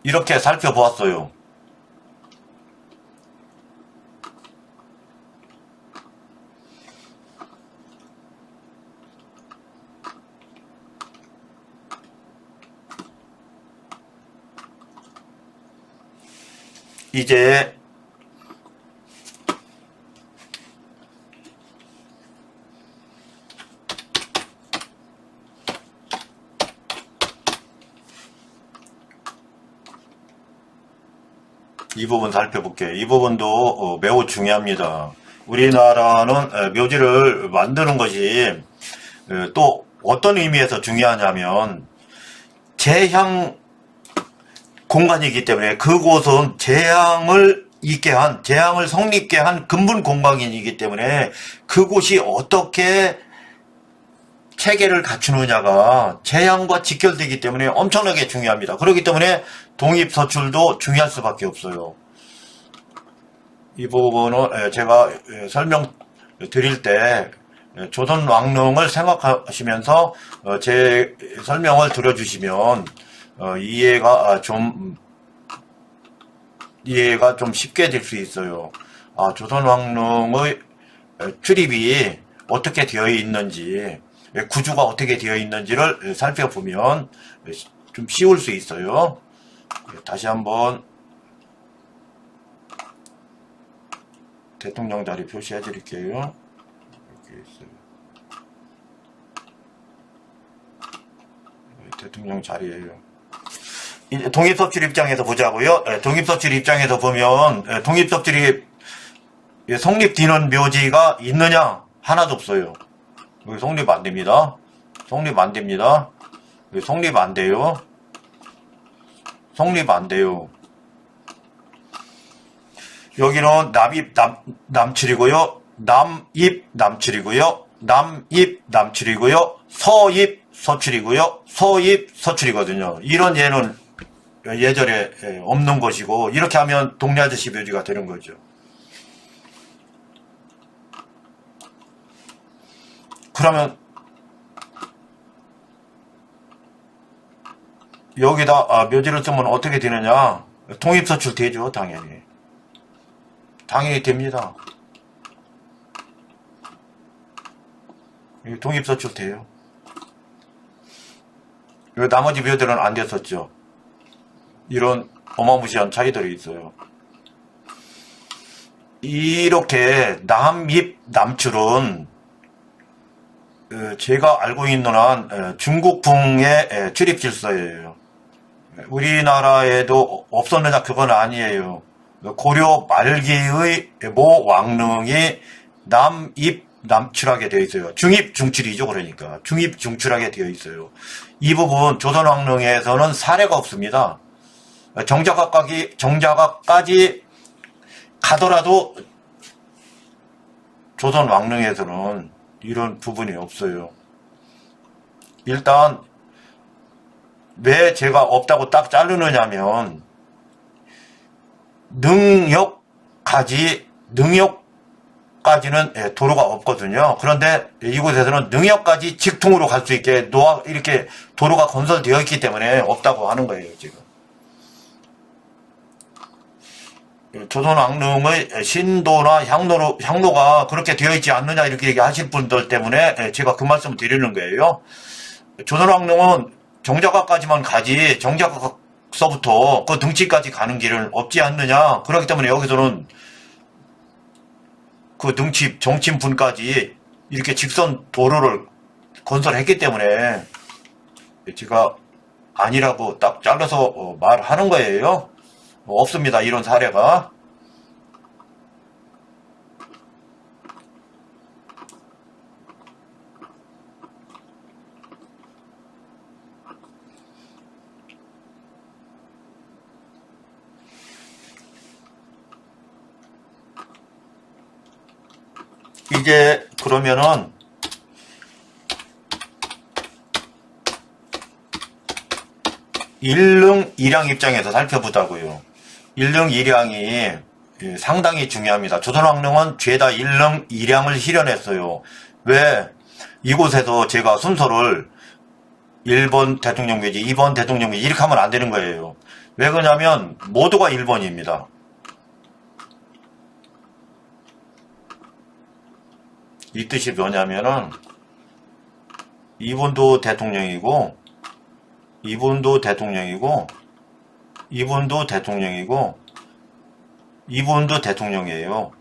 이렇게 살펴보았어요. 이제 이 부분 살펴볼게요. 이 부분도 매우 중요합니다. 우리나라는 묘지를 만드는 것이 또 어떤 의미에서 중요하냐면 재향 공간이기 때문에 그곳은 재향을 성립게 한 근본 공간이기 때문에 그곳이 어떻게 체계를 갖추느냐가 재향과 직결되기 때문에 엄청나게 중요합니다. 그렇기 때문에 독립서출도 중요할 수밖에 없어요. 이 부분은 제가 설명 드릴 때 조선 왕릉을 생각하시면서 제 설명을 들어주시면 이해가 좀 쉽게 될 수 있어요. 조선 왕릉의 출입이 어떻게 되어 있는지, 구조가 어떻게 되어 있는지를 살펴보면 좀 쉬울 수 있어요. 다시 한번 대통령 자리 표시해 드릴게요. 이렇게 있어요. 대통령 자리예요. 이제 독립서출 입장에서 보자고요. 독립서출 입장에서 보면 독립서출이 성립되는 묘지가 있느냐? 하나도 없어요. 여기 성립 안 됩니다. 성립 안 됩니다. 여기 성립 안 돼요. 성립 안 돼요. 여기는 남입 남출이고요. 남입 남출이고요. 남입 남출이고요. 서입 서출이고요. 서입 서출이거든요. 이런 예는 예절에 없는 것이고 이렇게 하면 동네 아저씨 묘지가 되는 거죠. 그러면 여기다 묘지를 쓰면 어떻게 되느냐? 독립서출 되죠. 당연히. 당연히 됩니다. 독립서출 돼요. 나머지 묘들은 안 됐었죠. 이런 어마무시한 차이들이 있어요. 이렇게 남입 남출은 제가 알고 있는 한 중국풍의 출입 질서예요. 우리나라에도 없었느냐 그건 아니에요. 고려 말기의 모 왕릉이 남입 남출하게 되어 있어요. 중입 중출이죠. 그러니까 중입 중출하게 되어 있어요. 이 부분 조선 왕릉에서는 사례가 없습니다. 정자각까지 가더라도 조선 왕릉에서는 이런 부분이 없어요. 일단 왜 제가 없다고 딱 자르느냐면 능역까지는 도로가 없거든요. 그런데 이곳에서는 능역까지 직통으로 갈 수 있게 이렇게 도로가 건설되어 있기 때문에 없다고 하는 거예요, 지금. 조선 왕릉의 신도나 향로가 그렇게 되어 있지 않느냐 이렇게 얘기하실 분들 때문에 제가 그 말씀을 드리는 거예요. 조선 왕릉은 정자각까지만 가지 정자각서부터 그 등치까지 가는 길은 없지 않느냐. 그렇기 때문에 여기서는 그 등치 정침분까지 이렇게 직선 도로를 건설했기 때문에 제가 아니라고 딱 잘라서 말하는 거예요. 없습니다. 이런 사례가. 이제 그러면은 일릉 일양 입장에서 살펴보자고요. 일릉 일양이 상당히 중요합니다. 조선 왕릉은 죄다 일릉 일양을 실현했어요. 왜? 이곳에서 제가 순서를 1번 대통령묘지, 2번 대통령묘지 이렇게 하면 안 되는 거예요. 왜 그러냐면 모두가 1번입니다. 이 뜻이 뭐냐면은 이분도 대통령이고 이분도 대통령이고 이분도 대통령이고 이분도 대통령이에요.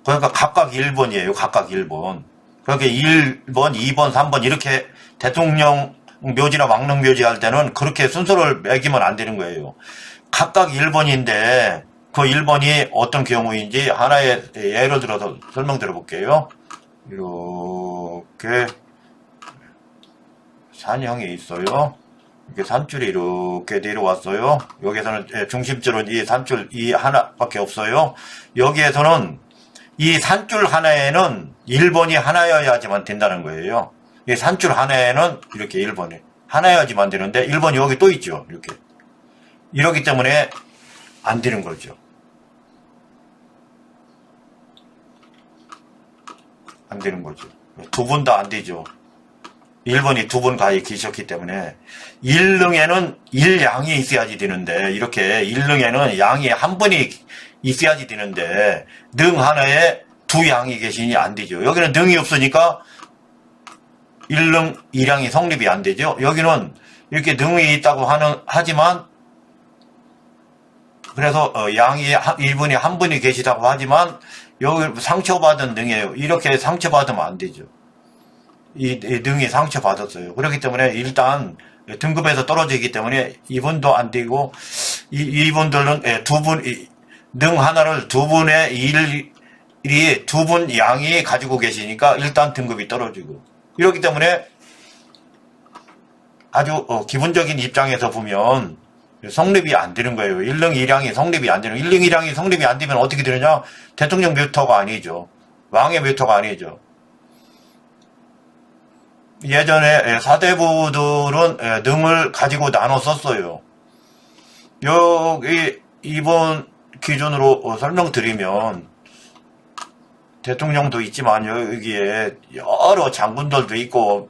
그러니까 각각 1번이에요. 각각 1번. 그러니까 1번, 2번, 3번 이렇게 대통령 묘지나 왕릉 묘지 할 때는 그렇게 순서를 매기면 안 되는 거예요. 각각 1번인데 그 1번이 어떤 경우인지 하나의 예를 들어서 설명드려 볼게요. 이렇게 산형이 있어요. 이렇게 산줄이 이렇게 내려왔어요. 여기서는 중심줄은 이 산줄 이 하나밖에 없어요. 여기에서는 이 산줄 하나에는 1번이 하나여야지만 된다는 거예요. 이 산줄 하나에는 이렇게 1번이 하나여야지만 되는데 1번이 여기 또 있죠. 이렇게. 이러기 때문에 안 되는 거죠. 안 되는 거죠. 두 분 다 안 되죠. 1번이 두 분 가에 계셨기 때문에 1능에는 1양이 있어야지 되는데 이렇게 1능에는 양이 한 분이 있어야지 되는데 능 하나에 두 양이 계시니 안 되죠. 여기는 능이 없으니까 1능 1양이 성립이 안 되죠. 여기는 이렇게 능이 있다고 하지만 그래서 양이 1분이 한 분이 계시다고 하지만 여기 상처받은 능이에요. 이렇게 상처받으면 안 되죠. 이 능이 상처받았어요. 그렇기 때문에 일단 등급에서 떨어지기 때문에 이분도 안 되고 이분들은 능 하나를 두 분의 일이 두 분 양이 가지고 계시니까 일단 등급이 떨어지고 이렇기 때문에 아주 기본적인 입장에서 보면 성립이 안 되는 거예요. 1능 1양이 성립이 안 되는 1능 1양이 성립이 안 되면 어떻게 되느냐? 대통령 묘터가 아니죠. 왕의 묘터가 아니죠. 예전에 사대부들은 능을 가지고 나눠 썼어요. 여기 이번 기준으로 설명드리면 대통령도 있지만 여기에 여러 장군들도 있고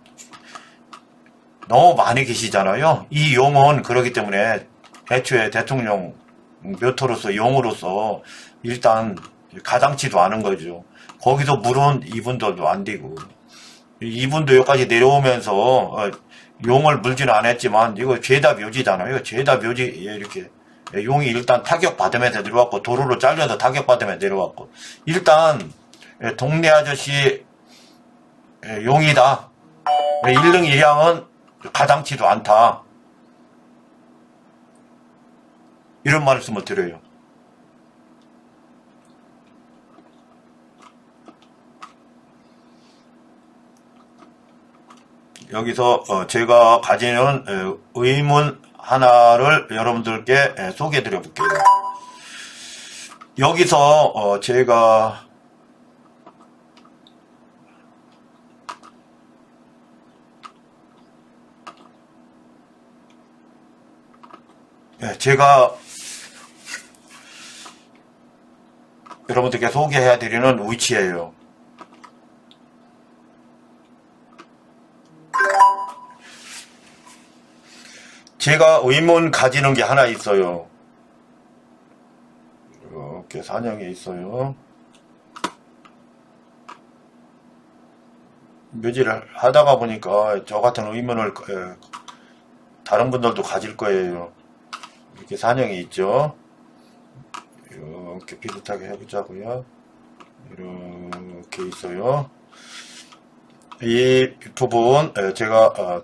너무 많이 계시잖아요. 이 용은 그렇기 때문에 애초에 대통령 묘토로서 용으로서 일단 가당치도 않은 거죠. 거기서 물은 이분들도 안 되고 이분도 여기까지 내려오면서 용을 물지는 않았지만 이거 죄다 묘지잖아요. 죄다 묘지 이렇게 용이 일단 타격받으면서 내려왔고 도로로 잘려서 타격받으면서 내려왔고 일단 동네 아저씨 용이다. 1능 1양은 가당치도 않다. 이런 말씀을 드려요. 여기서 제가 가지는 의문 하나를 여러분들께 소개해 드려 볼게요. 여기서 제가 여러분들께 소개해야 드리는 위치예요. 제가 의문 가지는 게 하나 있어요. 이렇게 산형에 있어요. 묘지를 하다가 보니까 저 같은 의문을 다른 분들도 가질 거예요. 이렇게 산형이 있죠. 이렇게 비슷하게 해보자고요. 이렇게 있어요. 이 부분 제가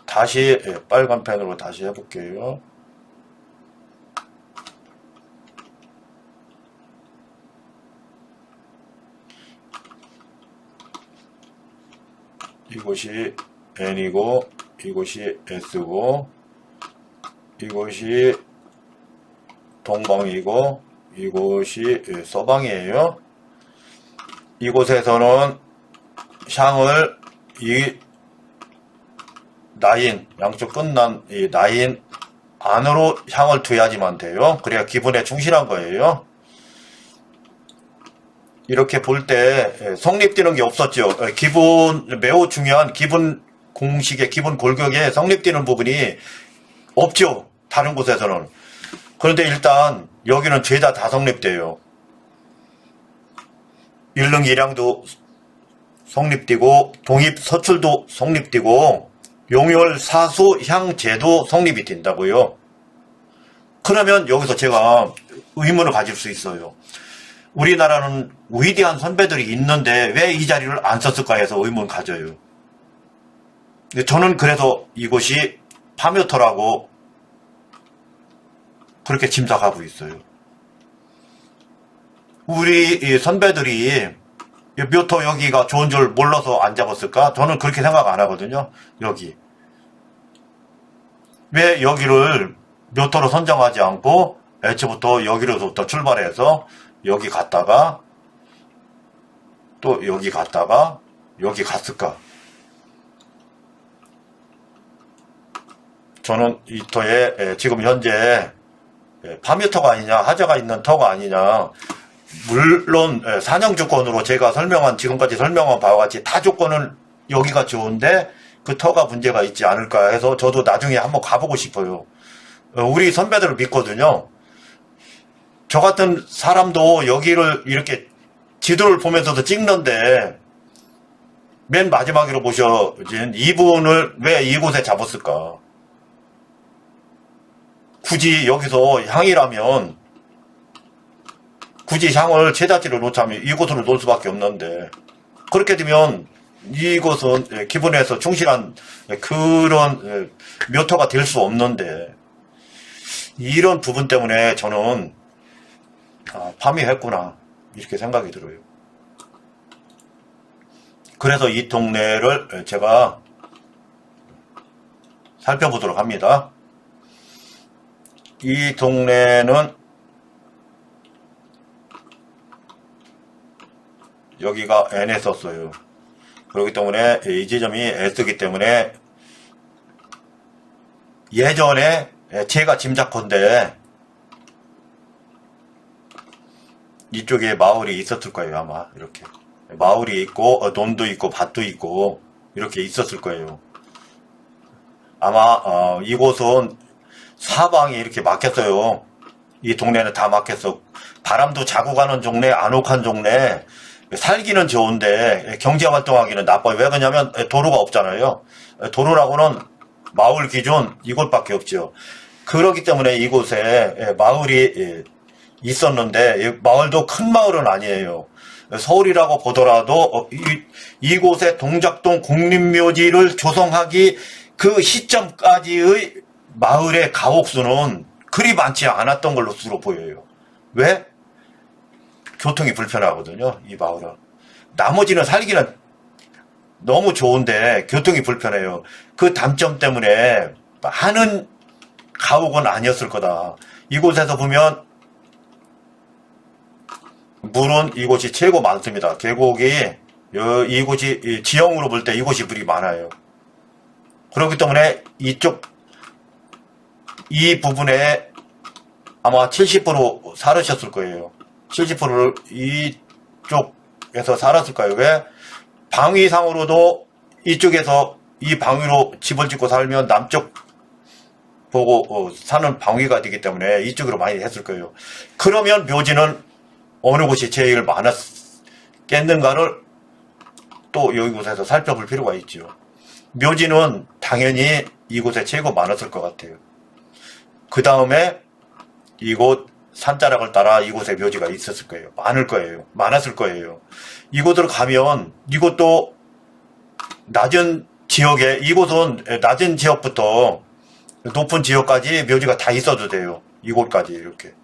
다시 빨간 펜으로 다시 해볼게요. 이곳이 N이고 이곳이 S고 이곳이 동방이고 이곳이 서방이에요. 이곳에서는 샹을 이 라인, 양쪽 끝난 이 라인 안으로 향을 둬야지만 돼요. 그래야 기분에 충실한 거예요. 이렇게 볼 때 성립되는 게 없었죠. 매우 중요한 기본 공식의 기본 골격에 성립되는 부분이 없죠. 다른 곳에서는. 그런데 일단 여기는 죄다 다 성립돼요. 1능 1양도 성립되고 동입 서출도 성립되고 용열 사수 향제도 성립이 된다고요. 그러면 여기서 제가 의문을 가질 수 있어요. 우리나라는 위대한 선배들이 있는데 왜 이 자리를 안 썼을까 해서 의문 가져요. 저는 그래서 이곳이 파묘터라고 그렇게 짐작하고 있어요. 우리 선배들이 묘토 여기가 좋은 줄 몰라서 안 잡았을까? 저는 그렇게 생각 안 하거든요. 여기 왜 여기를 묘토로 선정하지 않고 애초부터 여기로부터 출발해서 여기 갔다가 또 여기 갔다가 여기 갔을까? 저는 이 터에 지금 현재 파묘터가 아니냐, 하자가 있는 터가 아니냐. 물론 산영 조건으로 제가 지금까지 설명한 바와 같이 타 조건은 여기가 좋은데 그 터가 문제가 있지 않을까 해서 저도 나중에 한번 가보고 싶어요. 우리 선배들을 믿거든요. 저 같은 사람도 여기를 이렇게 지도를 보면서도 찍는데 맨 마지막으로 보셔진 이분을 왜 이곳에 잡았을까? 굳이 여기서 향이라면 굳이 향을 최다치로 놓자면 이곳으로 놓을 수밖에 없는데 그렇게 되면 이곳은 기본에서 충실한 그런 묘토가 될 수 없는데 이런 부분 때문에 저는 파묘했구나 이렇게 생각이 들어요. 그래서 이 동네를 제가 살펴보도록 합니다. 이 동네는 여기가 N에 썼어요. 그렇기 때문에 이 지점이 S이기 때문에 예전에 제가 짐작컨대 이쪽에 마을이 있었을 거예요. 아마 이렇게 마을이 있고 논도 있고 밭도 있고 이렇게 있었을 거예요. 아마 이곳은 사방이 이렇게 막혔어요. 이 동네는 다 막혔어. 바람도 자고 가는 동네, 아늑한 동네. 살기는 좋은데 경제활동하기는 나빠요. 왜 그러냐면 도로가 없잖아요. 도로라고는 마을 기준 이곳밖에 없죠. 그렇기 때문에 이곳에 마을이 있었는데 마을도 큰 마을은 아니에요. 서울이라고 보더라도 이곳에 동작동 국립묘지를 조성하기 그 시점까지의 마을의 가옥수는 그리 많지 않았던 걸로 수로 보여요. 왜? 교통이 불편하거든요. 이 마을은. 나머지는 살기는 너무 좋은데 교통이 불편해요. 그 단점 때문에 많은 가옥은 아니었을 거다. 이곳에서 보면 물은 이곳이 최고 많습니다. 계곡이 이곳이 지형으로 볼 때 이곳이 물이 많아요. 그렇기 때문에 이 부분에 아마 70% 살으셨을 거예요. 70%를 이쪽에서 살았을 거예요. 왜? 방위상으로도 이쪽에서 이 방위로 집을 짓고 살면 남쪽 보고 사는 방위가 되기 때문에 이쪽으로 많이 했을 거예요. 그러면 묘지는 어느 곳이 제일 많았겠는가를 또 이곳에서 살펴볼 필요가 있죠. 묘지는 당연히 이곳에 최고 많았을 것 같아요. 그 다음에 이곳 산자락을 따라 이곳에 묘지가 있었을 거예요. 많았을 거예요. 이곳으로 가면 이곳도 낮은 지역에 이곳은 낮은 지역부터 높은 지역까지 묘지가 다 있어도 돼요. 이곳까지 이렇게.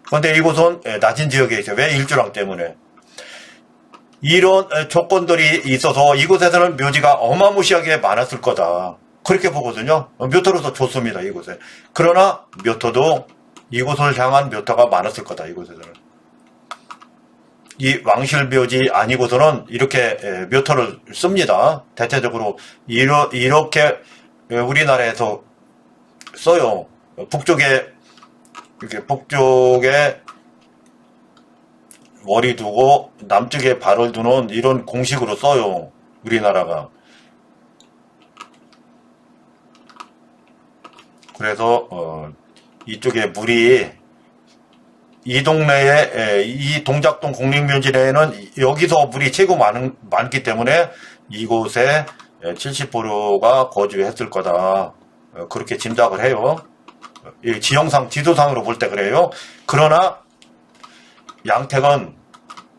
그런데 이곳은 낮은 지역에 있어요. 왜? 일조량 때문에. 이런 조건들이 있어서 이곳에서는 묘지가 어마무시하게 많았을 거다. 그렇게 보거든요. 묘토로도 좋습니다. 이곳에. 그러나 묘토도 이곳을 향한 묘토가 많았을 거다. 이곳에서는. 이 왕실묘지 아니고서는 이렇게 묘토를 씁니다. 대체적으로 이렇게 우리나라에서 써요. 북쪽에 머리 두고 남쪽에 발을 두는 이런 공식으로 써요. 우리나라가. 그래서 이쪽에 물이 이 동네에 이 동작동 국립묘지 내에는 여기서 물이 최고 많기 때문에 이곳에 70%가 거주했을 거다. 그렇게 짐작을 해요. 지형상 지도상으로 볼 때 그래요. 그러나 양택은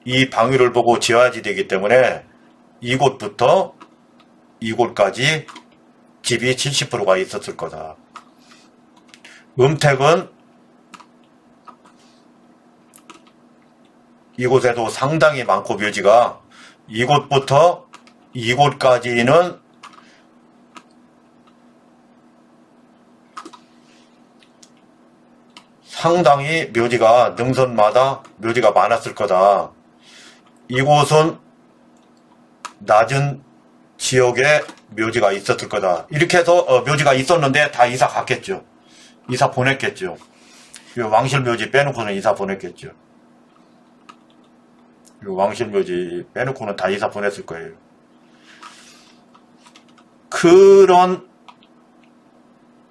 이 방위를 보고 지어야지 되기 때문에 이곳부터 이곳까지 집이 70%가 있었을 거다. 음택은 이곳에도 상당히 많고 묘지가 이곳부터 이곳까지는 상당히 묘지가 능선마다 묘지가 많았을 거다. 이곳은 낮은 지역에 묘지가 있었을 거다. 이렇게 해서 묘지가 있었는데 다 이사 갔겠죠. 이사 보냈겠죠. 왕실 묘지 빼놓고는 이사 보냈겠죠. 왕실 묘지 빼놓고는 다 이사 보냈을 거예요. 그런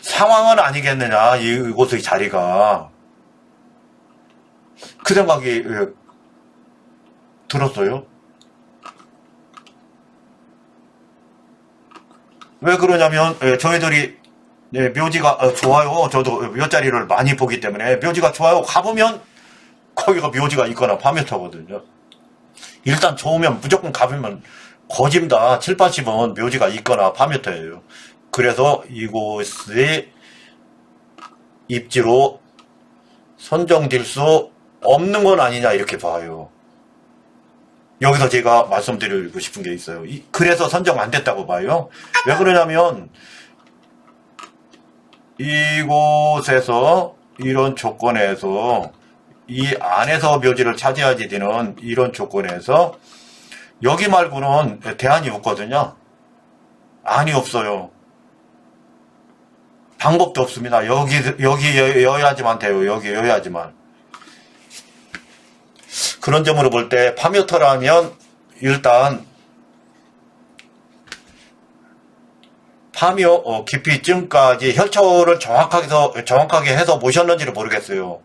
상황은 아니겠느냐, 이곳의 자리가. 그 생각이 들었어요. 왜 그러냐면 저희들이 묘지가 좋아요. 저도 묘자리를 많이 보기 때문에 묘지가 좋아요. 가보면 거기가 묘지가 있거나 파묘터거든요. 일단 좋으면 무조건 가보면 거짐다 7, 80은 묘지가 있거나 파묘터예요. 그래서 이곳의 입지로 선정될 수 없는 건 아니냐 이렇게 봐요. 여기서 제가 말씀드리고 싶은 게 있어요. 그래서 선정 안 됐다고 봐요. 왜 그러냐면 이곳에서 이런 조건에서 이 안에서 묘지를 차지하지 되는 이런 조건에서 여기 말고는 대안이 없거든요. 안이 없어요. 방법도 없습니다. 여야지만 돼요. 여야지만. 그런 점으로 볼 때 파묘터라면 일단 파묘 기피증까지 혈초를 정확하게 해서 모셨는지를 모르겠어요.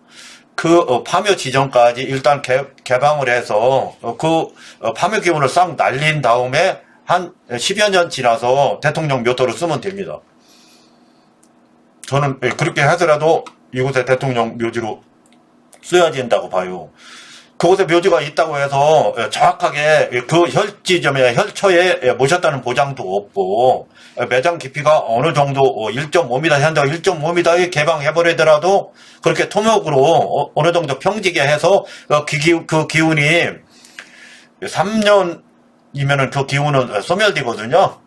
그 파묘 지점까지 일단 개방을 해서 그 파묘 기운을 싹 날린 다음에 한 10여 년 지나서 대통령 묘토를 쓰면 됩니다. 저는 그렇게 하더라도 이곳에 대통령 묘지로 써야 된다고 봐요. 그곳에 묘지가 있다고 해서 정확하게 그 혈지점에 혈처에 모셨다는 보장도 없고 매장 깊이가 어느 정도 1.5m 현장 1.5m에 개방해버리더라도 그렇게 토목으로 어느 정도 평지게 해서 그 기운이 3년이면은 그 기운은 소멸되거든요.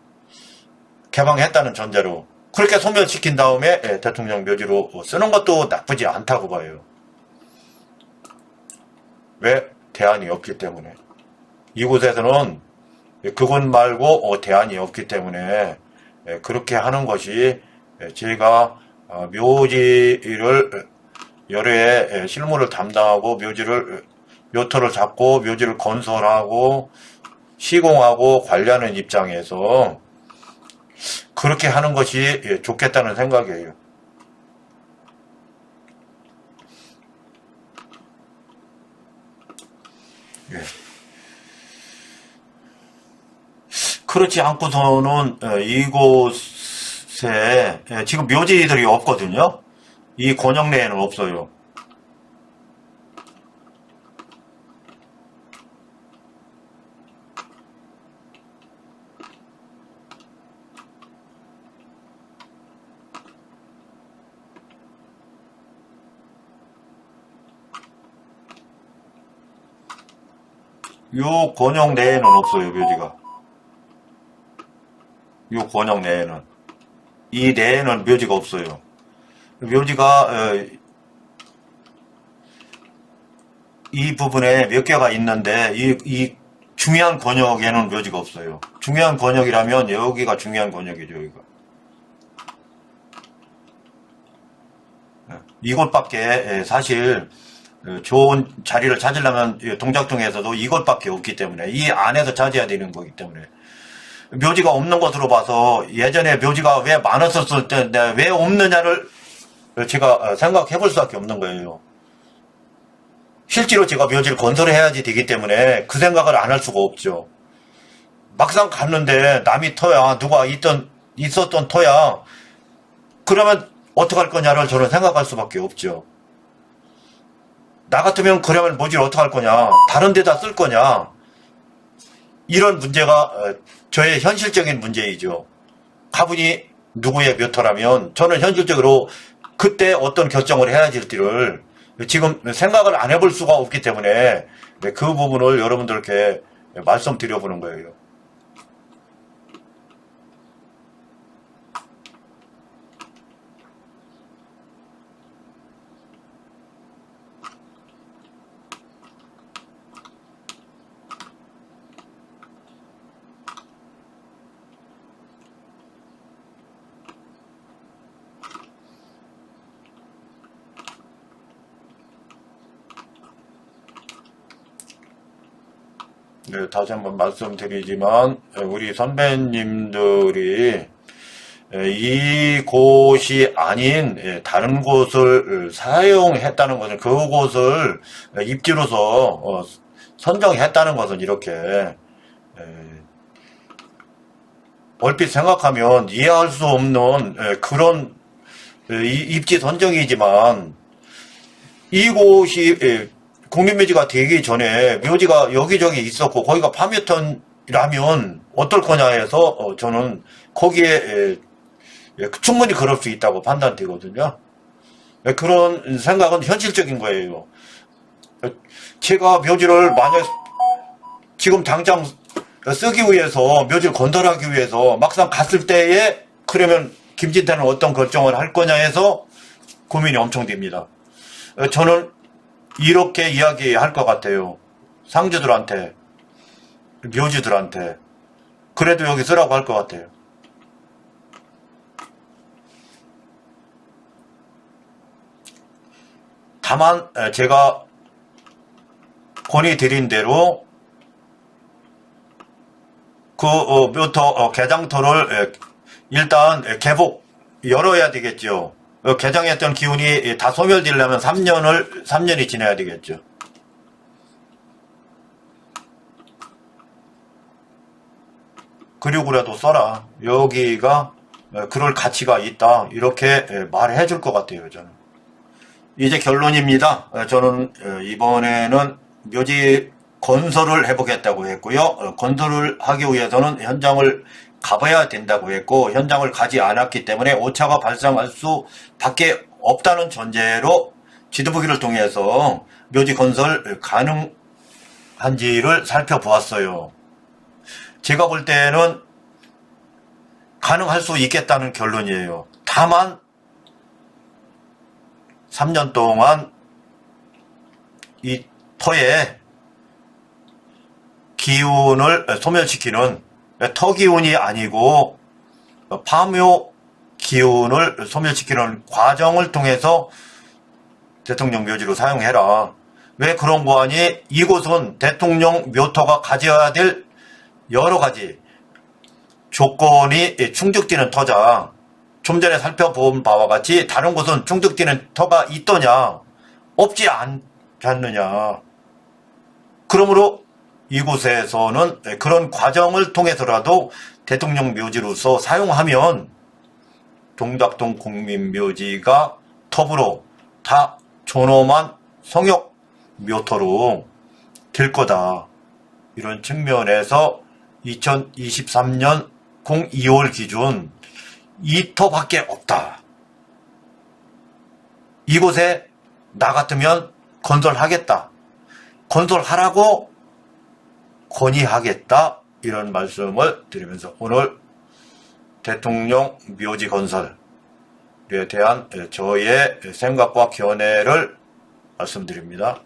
개방했다는 전제로 그렇게 소멸시킨 다음에 대통령 묘지로 쓰는 것도 나쁘지 않다고 봐요. 왜? 대안이 없기 때문에. 이곳에서는 그것 말고 대안이 없기 때문에 그렇게 하는 것이 제가 묘지를 여러 해 실무를 담당하고 묘토를 잡고 묘지를 건설하고 시공하고 관리하는 입장에서 그렇게 하는 것이 좋겠다는 생각이에요. 그렇지 않고서는 이곳에 지금 묘지들이 없거든요. 이 권역 내에는 없어요. 요 권역 내에는 없어요, 묘지가. 요 권역 내에는. 이 내에는 묘지가 없어요. 묘지가, 이 부분에 몇 개가 있는데, 이 중요한 권역에는 묘지가 없어요. 중요한 권역이라면 여기가 중요한 권역이죠, 여기가. 이곳밖에 사실 좋은 자리를 찾으려면 동작동에서도 이것밖에 없기 때문에 이 안에서 찾아야 되는 거기 때문에 묘지가 없는 것으로 봐서 예전에 묘지가 왜 많았었을 때 왜 없느냐를 제가 생각해 볼 수밖에 없는 거예요. 실제로 제가 묘지를 건설해야지 되기 때문에 그 생각을 안 할 수가 없죠. 막상 갔는데 남이 터야 누가 있었던 터야 그러면 어떡할 거냐를 저는 생각할 수밖에 없죠. 나 같으면 그러면 묘지를 어떡할 거냐, 다른 데다 쓸 거냐, 이런 문제가 저의 현실적인 문제이죠. 가분이 누구의 묘터라면 저는 현실적으로 그때 어떤 결정을 해야 될지를 지금 생각을 안 해볼 수가 없기 때문에 그 부분을 여러분들께 말씀드려보는 거예요. 네, 다시 한번 말씀드리지만 우리 선배님들이 이곳이 아닌 다른 곳을 사용했다는 것은 그곳을 입지로서 선정했다는 것은 이렇게 얼핏 생각하면 이해할 수 없는 그런 입지 선정이지만 이곳이 국립묘지가 되기 전에 묘지가 여기저기 있었고 거기가 파묘턴이라면 어떨 거냐 해서 저는 거기에 충분히 그럴 수 있다고 판단되거든요. 그런 생각은 현실적인 거예요. 제가 묘지를 만약 지금 당장 쓰기 위해서 묘지를 건설하기 위해서 막상 갔을 때에 그러면 김진태는 어떤 결정을 할 거냐 해서 고민이 엄청 됩니다. 저는 이렇게 이야기할 것 같아요. 상주들한테, 묘지들한테. 그래도 여기 쓰라고 할 것 같아요. 다만 제가 건의드린 대로 그 묘터 개장터를 일단 개복 열어야 되겠죠. 개장했던 기운이 다 소멸되려면 3년이 지나야 되겠죠. 그리고라도 써라. 여기가 그럴 가치가 있다. 이렇게 말해 줄 것 같아요, 저는. 이제 결론입니다. 저는 이번에는 묘지 건설을 해보겠다고 했고요. 건설을 하기 위해서는 현장을 가봐야 된다고 했고 현장을 가지 않았기 때문에 오차가 발생할 수밖에 없다는 전제로 지도보기를 통해서 묘지 건설 가능한지를 살펴보았어요. 제가 볼 때는 가능할 수 있겠다는 결론이에요. 다만 3년 동안 이 터에 기운을 소멸시키는 터 기운이 아니고 파묘 기운을 소멸시키는 과정을 통해서 대통령 묘지로 사용해라. 왜 그런 거 하니? 이곳은 대통령 묘터가 가져야 될 여러 가지 조건이 충족되는 터자. 좀 전에 살펴본 바와 같이 다른 곳은 충족되는 터가 있더냐? 없지 않느냐? 그러므로 이곳에서는 그런 과정을 통해서라도 대통령 묘지로서 사용하면 동작동 국민묘지가 터부로 다 존엄한 성역 묘터로 될 거다. 이런 측면에서 2023년 02월 기준 2터밖에 없다. 이곳에 나 같으면 건설하겠다. 건설하라고 건의하겠다. 이런 말씀을 드리면서 오늘 대통령 묘지 건설에 대한 저의 생각과 견해를 말씀드립니다.